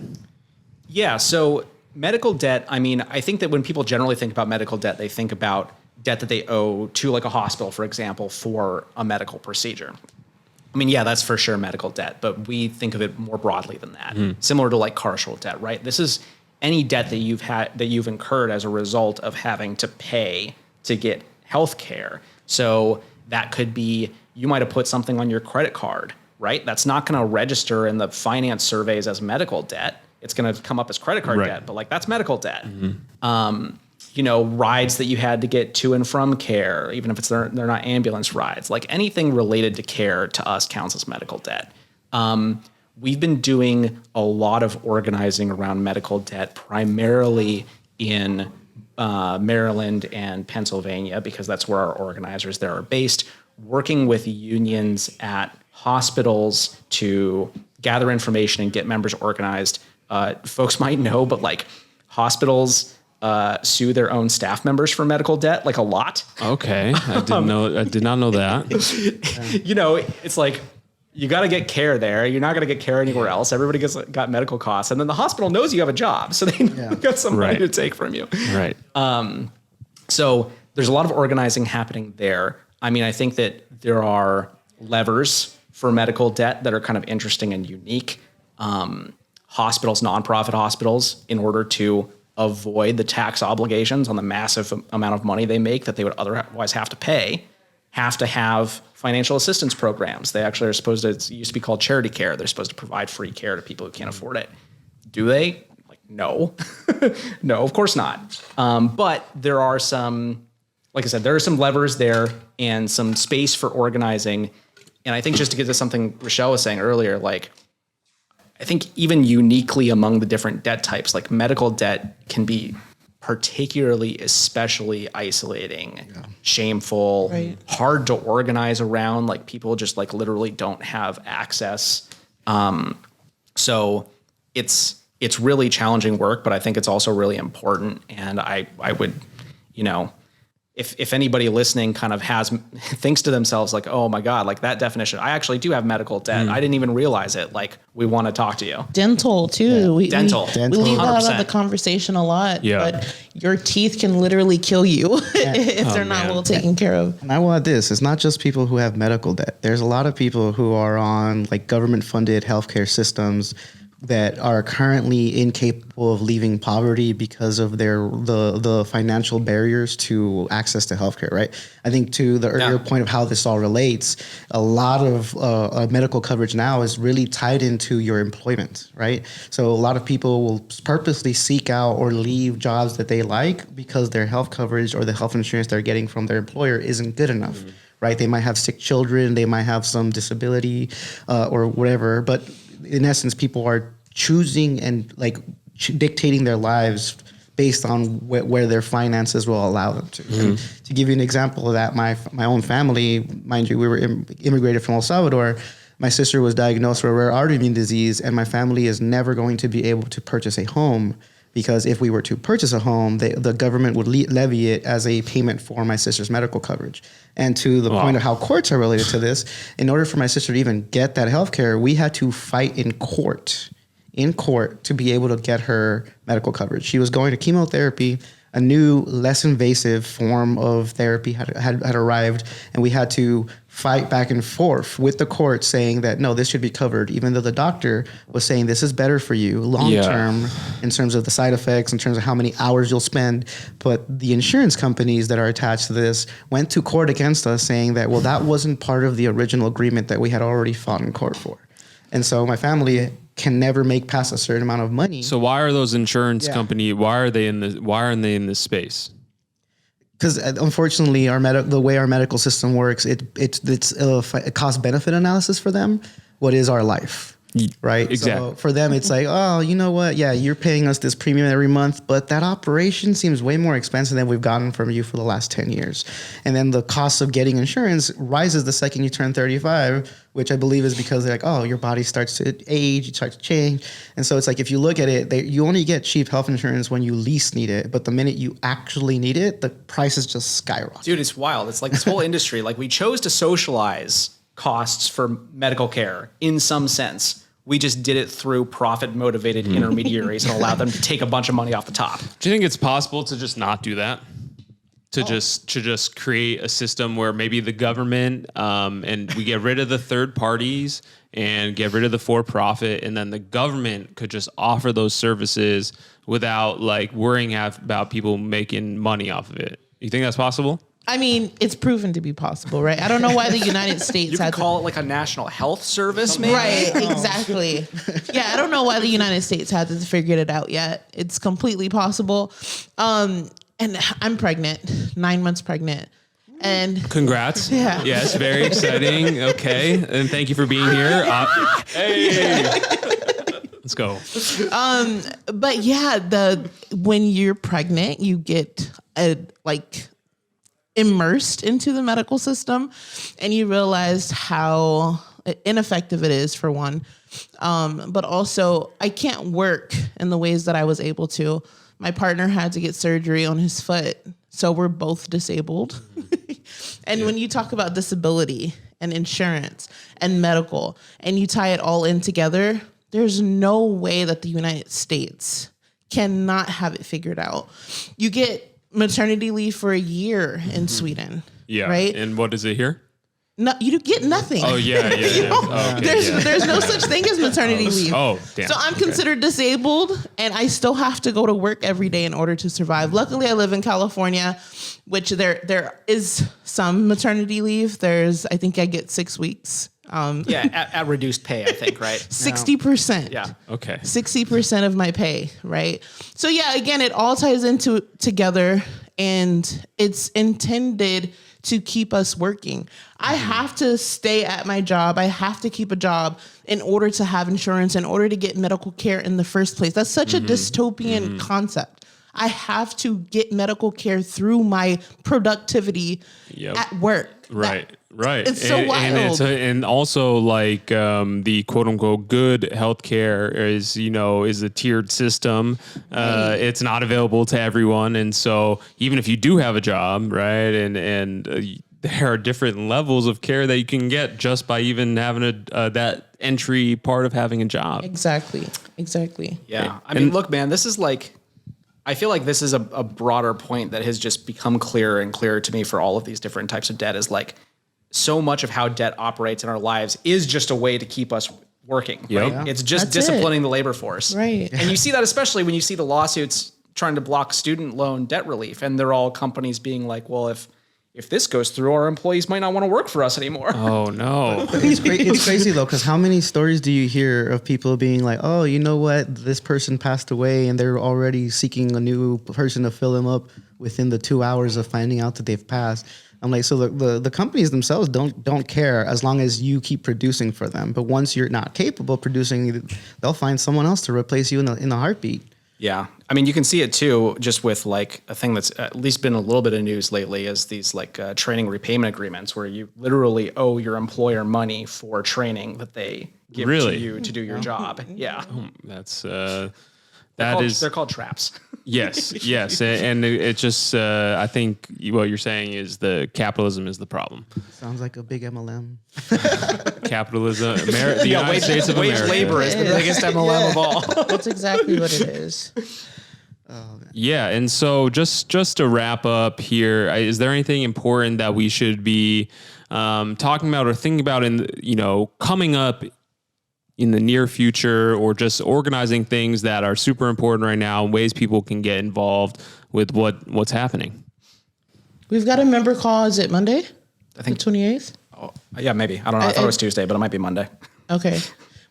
Yeah, so medical debt, I mean, I think that when people generally think about medical debt, they think about debt that they owe to like a hospital, for example, for a medical procedure. I mean, yeah, that's for sure medical debt, but we think of it more broadly than that, similar to like carceral debt, right? This is any debt that you've incurred as a result of having to pay to get health care. So that could be, you might have put something on your credit card, right? That's not going to register in the finance surveys as medical debt. It's going to come up as credit card debt, but like that's medical debt. Rides that you had to get to and from care, even if they're not ambulance rides, like anything related to care to us counts as medical debt. We've been doing a lot of organizing around medical debt, primarily in Maryland and Pennsylvania, because that's where our organizers there are based, working with unions at hospitals to gather information and get members organized. Folks might know, but like hospitals sue their own staff members for medical debt, like a lot. Okay. I did not know that. It's like, you got to get care there. You're not going to get care anywhere else. Everybody got medical costs. And then the hospital knows you have a job. So they got some money to take from you. Right. So there's a lot of organizing happening there. I mean, I think that there are levers for medical debt that are kind of interesting and unique. Hospitals, nonprofit hospitals, in order to avoid the tax obligations on the massive amount of money they make that they would otherwise have to pay, have to have financial assistance programs. They actually are supposed to, it used to be called charity care. They're supposed to provide free care to people who can't afford it. Do they? Like, no. No, of course not. But there are some, like I said, there are some levers there and some space for organizing. And I think just to get to something Richelle was saying earlier, like, I think even uniquely among the different debt types, like medical debt can be especially isolating, shameful, hard to organize around. Like people just like literally don't have access. So it's really challenging work, but I think it's also really important. And I would, if anybody listening kind of thinks to themselves like, oh my God, like that definition, I actually do have medical debt. I didn't even realize it. Like we want to talk to you. Dental too. Yeah. Dental. We leave that out of the conversation a lot, but your teeth can literally kill you if they're not well taken care of. And I want this. It's not just people who have medical debt. There's a lot of people who are on like government funded healthcare systems that are currently incapable of leaving poverty because of the financial barriers to access to healthcare, right? I think to the earlier point of how this all relates, a lot of medical coverage now is really tied into your employment, right? So a lot of people will purposely seek out or leave jobs that they like because their health coverage or the health insurance they're getting from their employer isn't good enough. Right? They might have sick children, they might have some disability or whatever. But in essence, people are choosing and like dictating their lives based on where their finances will allow them to. And to give you an example of that, my own family, mind you, we were immigrated from El Salvador. My sister was diagnosed with a rare autoimmune disease, and my family is never going to be able to purchase a home. Because if we were to purchase a home, the government would levy it as a payment for my sister's medical coverage. And to the point of how courts are related to this, in order for my sister to even get that health care, we had to fight in court to be able to get her medical coverage. She was going to chemotherapy. A new, less invasive form of therapy had arrived, and we had to fight back and forth with the court saying that, no, this should be covered, even though the doctor was saying this is better for you long-term in terms of the side effects, in terms of how many hours you'll spend. But the insurance companies that are attached to this went to court against us saying that, well, that wasn't part of the original agreement that we had already fought in court for. And so my family can never make past a certain amount of money. So why are those insurance company? Why aren't they in this space? Because unfortunately, the way our medical system works, it's a cost benefit analysis for them. What is our life? Right. Exactly. So for them, it's like, oh, you know what? Yeah, you're paying us this premium every month, but that operation seems way more expensive than we've gotten from you for the last 10 years. And then the cost of getting insurance rises the second you turn 35, which I believe is because they're like, oh, your body starts to age, you start to change. And so it's like, if you look at it, you only get cheap health insurance when you least need it. But the minute you actually need it, the prices just skyrocket. Dude, it's wild. It's like this whole industry, like we chose to socialize costs for medical care in some sense. We just did it through profit-motivated intermediaries and allowed them to take a bunch of money off the top. Do you think it's possible to just not do that? To just create a system where maybe the government and we get rid of the third parties and get rid of the for-profit, and then the government could just offer those services without like worrying about people making money off of it. You think that's possible? I mean, it's proven to be possible, right? I don't know why the United States You could call it like a national health service, maybe? Right, exactly. Yeah, I don't know why the United States hasn't figured it out yet. It's completely possible. And I'm pregnant, 9 months pregnant. And congrats. Yeah. Yes, very exciting. Okay. And thank you for being here. Hey. Let's go. But yeah, when you're pregnant, you get immersed into the medical system, and you realize how ineffective it is, for one. But also, I can't work in the ways that I was able to. My partner had to get surgery on his foot, so we're both disabled. And when you talk about disability and insurance and medical, and you tie it all in together, there's no way that the United States cannot have it figured out. You get maternity leave for a year in Sweden. Yeah. Right? And what is it here? No, you get nothing. Oh, yeah. There's no such thing as maternity leave. Oh, damn. So I'm considered disabled, and I still have to go to work every day in order to survive. Luckily, I live in California, which there is some maternity leave. I think I get 6 weeks. At reduced pay, I think, right? 60%. Yeah. Okay. 60% of my pay, right? So yeah, again, it all ties together, and it's intended to keep us working. I have to stay at my job. I have to keep a job in order to have insurance, in order to get medical care in the first place. That's such a dystopian concept. I have to get medical care through my productivity at work. Right. Right. It's so wild. And also like the quote unquote good healthcare is a tiered system. It's not available to everyone. And so even if you do have a job, right. And there are different levels of care that you can get just by even having that entry part of having a job. Exactly. Yeah. I mean, look, man, this is like, I feel like this is a broader point that has just become clearer and clearer to me for all of these different types of debt, is like so much of how debt operates in our lives is just a way to keep us working. Yep. Right? Yeah. It's just That's disciplining the labor force. Right. And you see that especially when you see the lawsuits trying to block student loan debt relief, and they're all companies being like, well, if this goes through, our employees might not want to work for us anymore. Oh no. It's crazy though, because how many stories do you hear of people being like, oh, you know what, this person passed away and they're already seeking a new person to fill them up within the 2 hours of finding out that they've passed. I'm like, so the companies themselves don't care as long as you keep producing for them. But once you're not capable of producing, they'll find someone else to replace you in a heartbeat. Yeah. I mean, you can see it too, just with like a thing that's at least been a little bit of news lately is these like training repayment agreements where you literally owe your employer money for training that they give Really? to you to do your job. Yeah. That's They're called traps. yes, and it just I think what you're saying is the capitalism is the problem. Sounds like a big MLM. Capitalism, the United States of wage America. labor is the biggest MLM of all. That's exactly what it is. Yeah, and so just to wrap up here, is there anything important that we should be talking about or thinking about coming up in the near future, or just organizing things that are super important right now and ways people can get involved with what's happening? We've got a member call. Is it Monday? I think the 28th. Oh, yeah, maybe. I don't know. I thought it was Tuesday, but it might be Monday. Okay.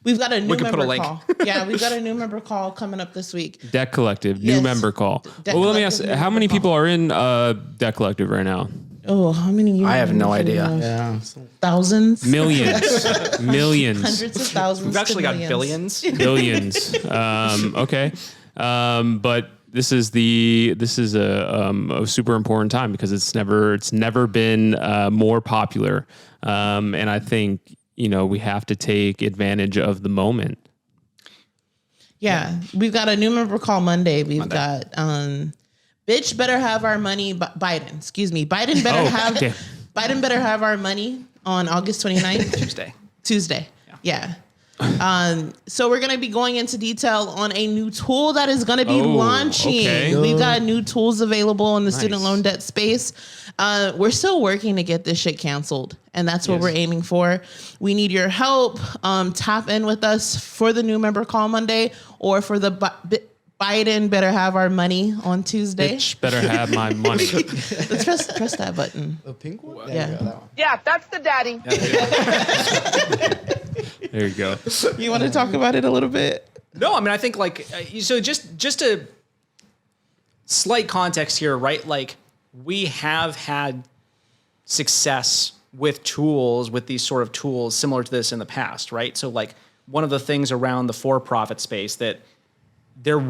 We've got a new could put member a link. call. Yeah, we've got a new member call coming up this week. Debt Collective, Yes. new member call. Debt Well, let me ask, Collective, new how many member people are in Debt Collective right now? Oh, how many? I have no idea. Yeah. Thousands. Millions. Millions. Hundreds of thousands. We've actually to got millions. billions. Billions. Okay. But this is a super important time because it's never been more popular. And I think, we have to take advantage of the moment. Yeah, we've got a new member call Monday. We've got bitch better have our money. Biden, excuse me. Biden better have our money on August 29th. Tuesday. Yeah. So we're going to be going into detail on a new tool that is going to be launching. Okay. We've got new tools available in the student loan debt space. We're still working to get this shit canceled, and that's what we're aiming for. We need your help. Tap in with us for the new member call Monday, or for the Biden better have our money on Tuesday. Bitch better have my money. Let's press that button. The pink one? Yeah. That one. Yeah, that's the daddy. There you go. You want to talk about it a little bit? No, I mean, I think so just a slight context here, right? Like, we have had success with these sort of tools similar to this in the past, right? So like one of the things around the for-profit space that there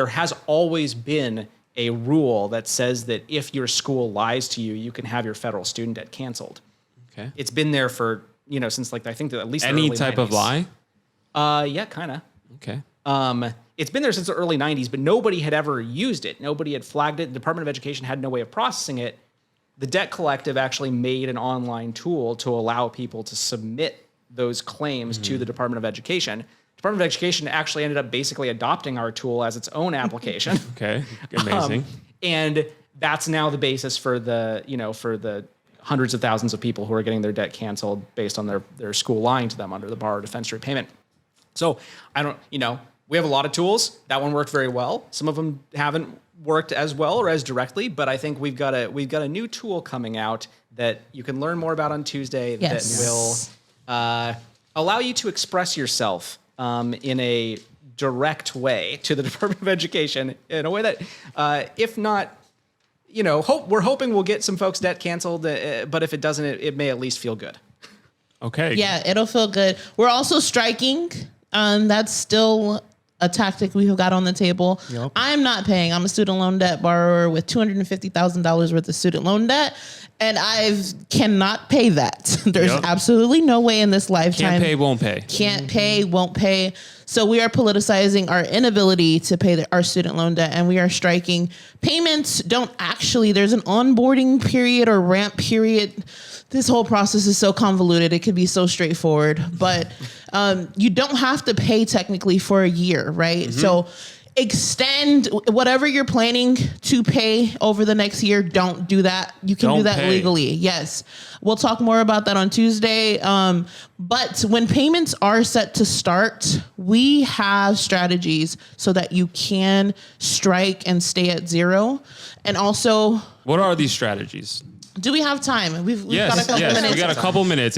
has always been a rule that says that if your school lies to you, you can have your federal student debt canceled. Okay. It's been there for, since like, I think that at least the Any early type 90s. of lie? Yeah, kind of. Okay. It's been there since the early 90s, but nobody had ever used it. Nobody had flagged it. The Department of Education had no way of processing it. The Debt Collective actually made an online tool to allow people to submit those claims to the Department of Education. Department of Education actually ended up basically adopting our tool as its own application. Okay. Amazing. And that's now the basis for the hundreds of thousands of people who are getting their debt canceled based on their school lying to them under the borrower defense repayment. So we have a lot of tools. That one worked very well. Some of them haven't worked as well or as directly, but I think we've got a new tool coming out that you can learn more about on Tuesday that will allow you to express yourself in a direct way to the Department of Education in a way that, if not, we're hoping we'll get some folks' debt canceled, but if it doesn't, it may at least feel good. Okay. Yeah, it'll feel good. We're also striking. That's still a tactic we have got on the table. Yep. I'm not paying. I'm a student loan debt borrower with $250,000 worth of student loan debt, and I cannot pay that. There's absolutely no way in this lifetime. Can't pay, won't pay. Can't pay, won't pay. So we are politicizing our inability to pay our student loan debt, and we are striking. Payments don't actually, there's an onboarding period or ramp period. This whole process is so convoluted. It could be so straightforward, but you don't have to pay technically for a year, right? So extend whatever you're planning to pay over the next year. Don't do that. You can do that legally. Yes. We'll talk more about that on Tuesday. But when payments are set to start, we have strategies so that you can strike and stay at zero. And also, what are these strategies? Do we have time? We've got a couple minutes. We got a couple minutes.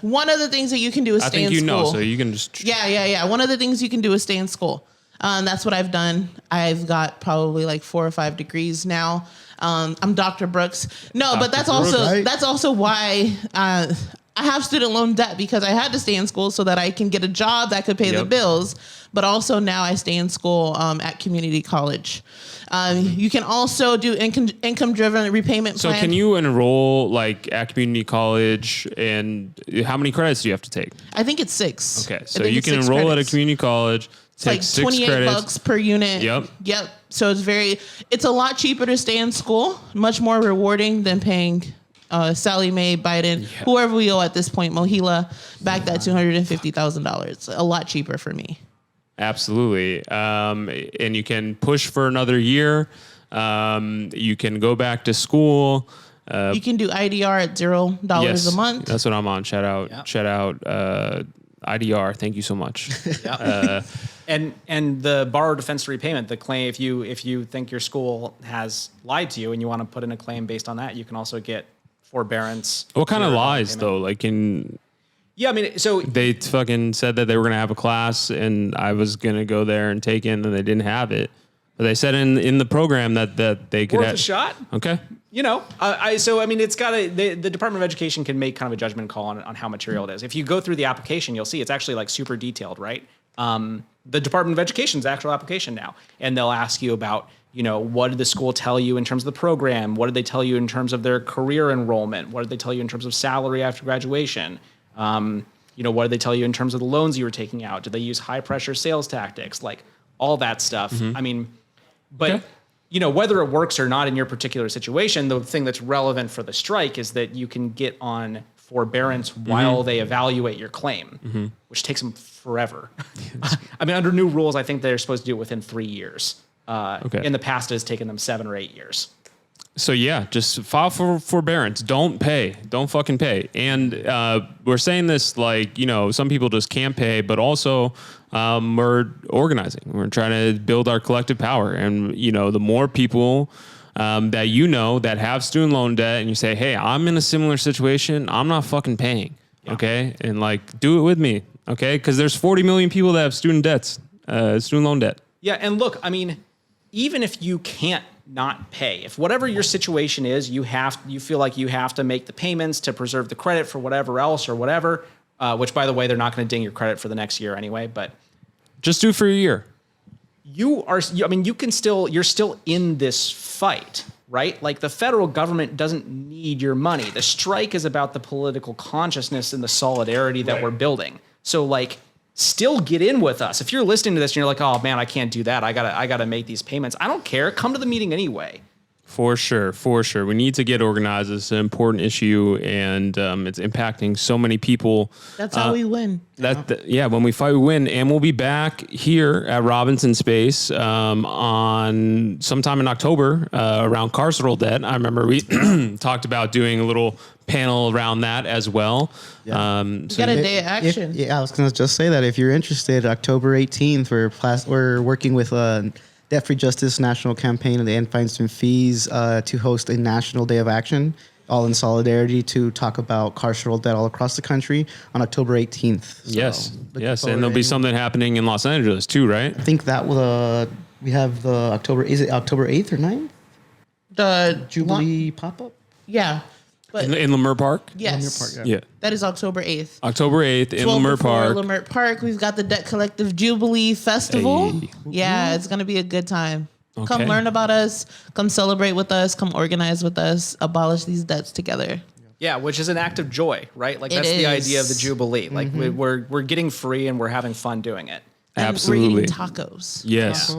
One of the things that you can do is stay in school. I think so you can just. Yeah. One of the things you can do is stay in school. That's what I've done. I've got probably like 4 or 5 degrees now. I'm Dr. Brooks. No, but that's also why I have student loan debt, because I had to stay in school so that I can get a job that could pay the bills. But also now I stay in school at community college. You can also do income-driven repayment plan. So can you enroll like at community college, and how many credits do you have to take? I think it's 6. Okay, so you can enroll at a community college. It's like 28 bucks per unit. Yep. So it's a lot cheaper to stay in school, much more rewarding than paying Sally Mae, Biden, whoever we owe at this point, Mohila, back that $250,000. A lot cheaper for me. Absolutely. And you can push for another year. You can go back to school. You can do IDR at $0 a month. That's what I'm on. Shout out IDR. Thank you so much. And the borrower defense to repayment, the claim, if you think your school has lied to you and you want to put in a claim based on that, you can also get forbearance. What kind of lies though? Like yeah, I mean, so they fucking said that they were going to have a class and I was going to go there and take it, and they didn't have it. But they said in the program that they could worth a shot. Okay. You know, it's got the Department of Education can make kind of a judgment call on how material it is. If you go through the application, you'll see it's actually like super detailed, right? The Department of Education's actual application now, and they'll ask you about, what did the school tell you in terms of the program? What did they tell you in terms of their career enrollment? What did they tell you in terms of salary after graduation? What did they tell you in terms of the loans you were taking out? Did they use high pressure sales tactics? Like all that stuff. Mm-hmm. I mean, but whether it works or not in your particular situation, the thing that's relevant for the strike is that you can get on forbearance while they evaluate your claim, which takes them forever. I mean, under new rules, I think they're supposed to do it within 3 years. In the past, it has taken them 7 or 8 years. So just file for forbearance. Don't fucking pay. And we're saying this like, some people just can't pay, but also we're organizing. We're trying to build our collective power. And, the more people that that have student loan debt, and you say, hey, I'm in a similar situation, I'm not fucking paying. Yeah. Okay. And like, do it with me. Okay. Because there's 40 million people that have student loan debt. Yeah. And look, I mean, even if you can't not pay, if whatever your situation is, you feel like you have to make the payments to preserve the credit for whatever else or whatever, which by the way, they're not going to ding your credit for the next year anyway, but just do it for a year. You're still in this fight, right? Like the federal government doesn't need your money. The strike is about the political consciousness and the solidarity that we're building. So like, still get in with us. If you're listening to this and you're like, oh man, I can't do that. I gotta make these payments. I don't care. Come to the meeting anyway. For sure. We need to get organized. It's an important issue, and it's impacting so many people. That's how we win. When we fight, we win. And we'll be back here at Robinson Space on sometime in October around carceral debt. I remember we talked about doing a little panel around that as well. Yeah. We got a day of action. I was going to just say that if you're interested, October 18th, we're working with Debt Free Justice National Campaign and the End Feinstein Fees to host a national day of action, all in solidarity to talk about carceral debt all across the country on October 18th. So yes, and there'll be something happening in Los Angeles too, right? I think that will. We have the October. Is it October 8th or 9th? The Jubilee pop-up. Yeah. But in Leimert Park? Yes. Leimert Park, yeah. That is October 8th. October 8th in Leimert Park. Leimert Park. We've got the Debt Collective Jubilee Festival. Hey. Yeah, it's going to be a good time. Okay. Come learn about us. Come celebrate with us. Come organize with us. Abolish these debts together. Yeah, which is an act of joy, right? Like that's the idea of the Jubilee. Like we're getting free and we're having fun doing it. And absolutely. We're eating tacos. Yes.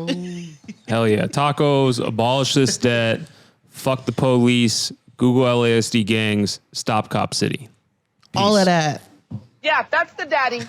Hell yeah. Tacos, abolish this debt, fuck the police, Google LASD gangs, stop Cop City. Peace. All of that. Yeah, that's the daddy.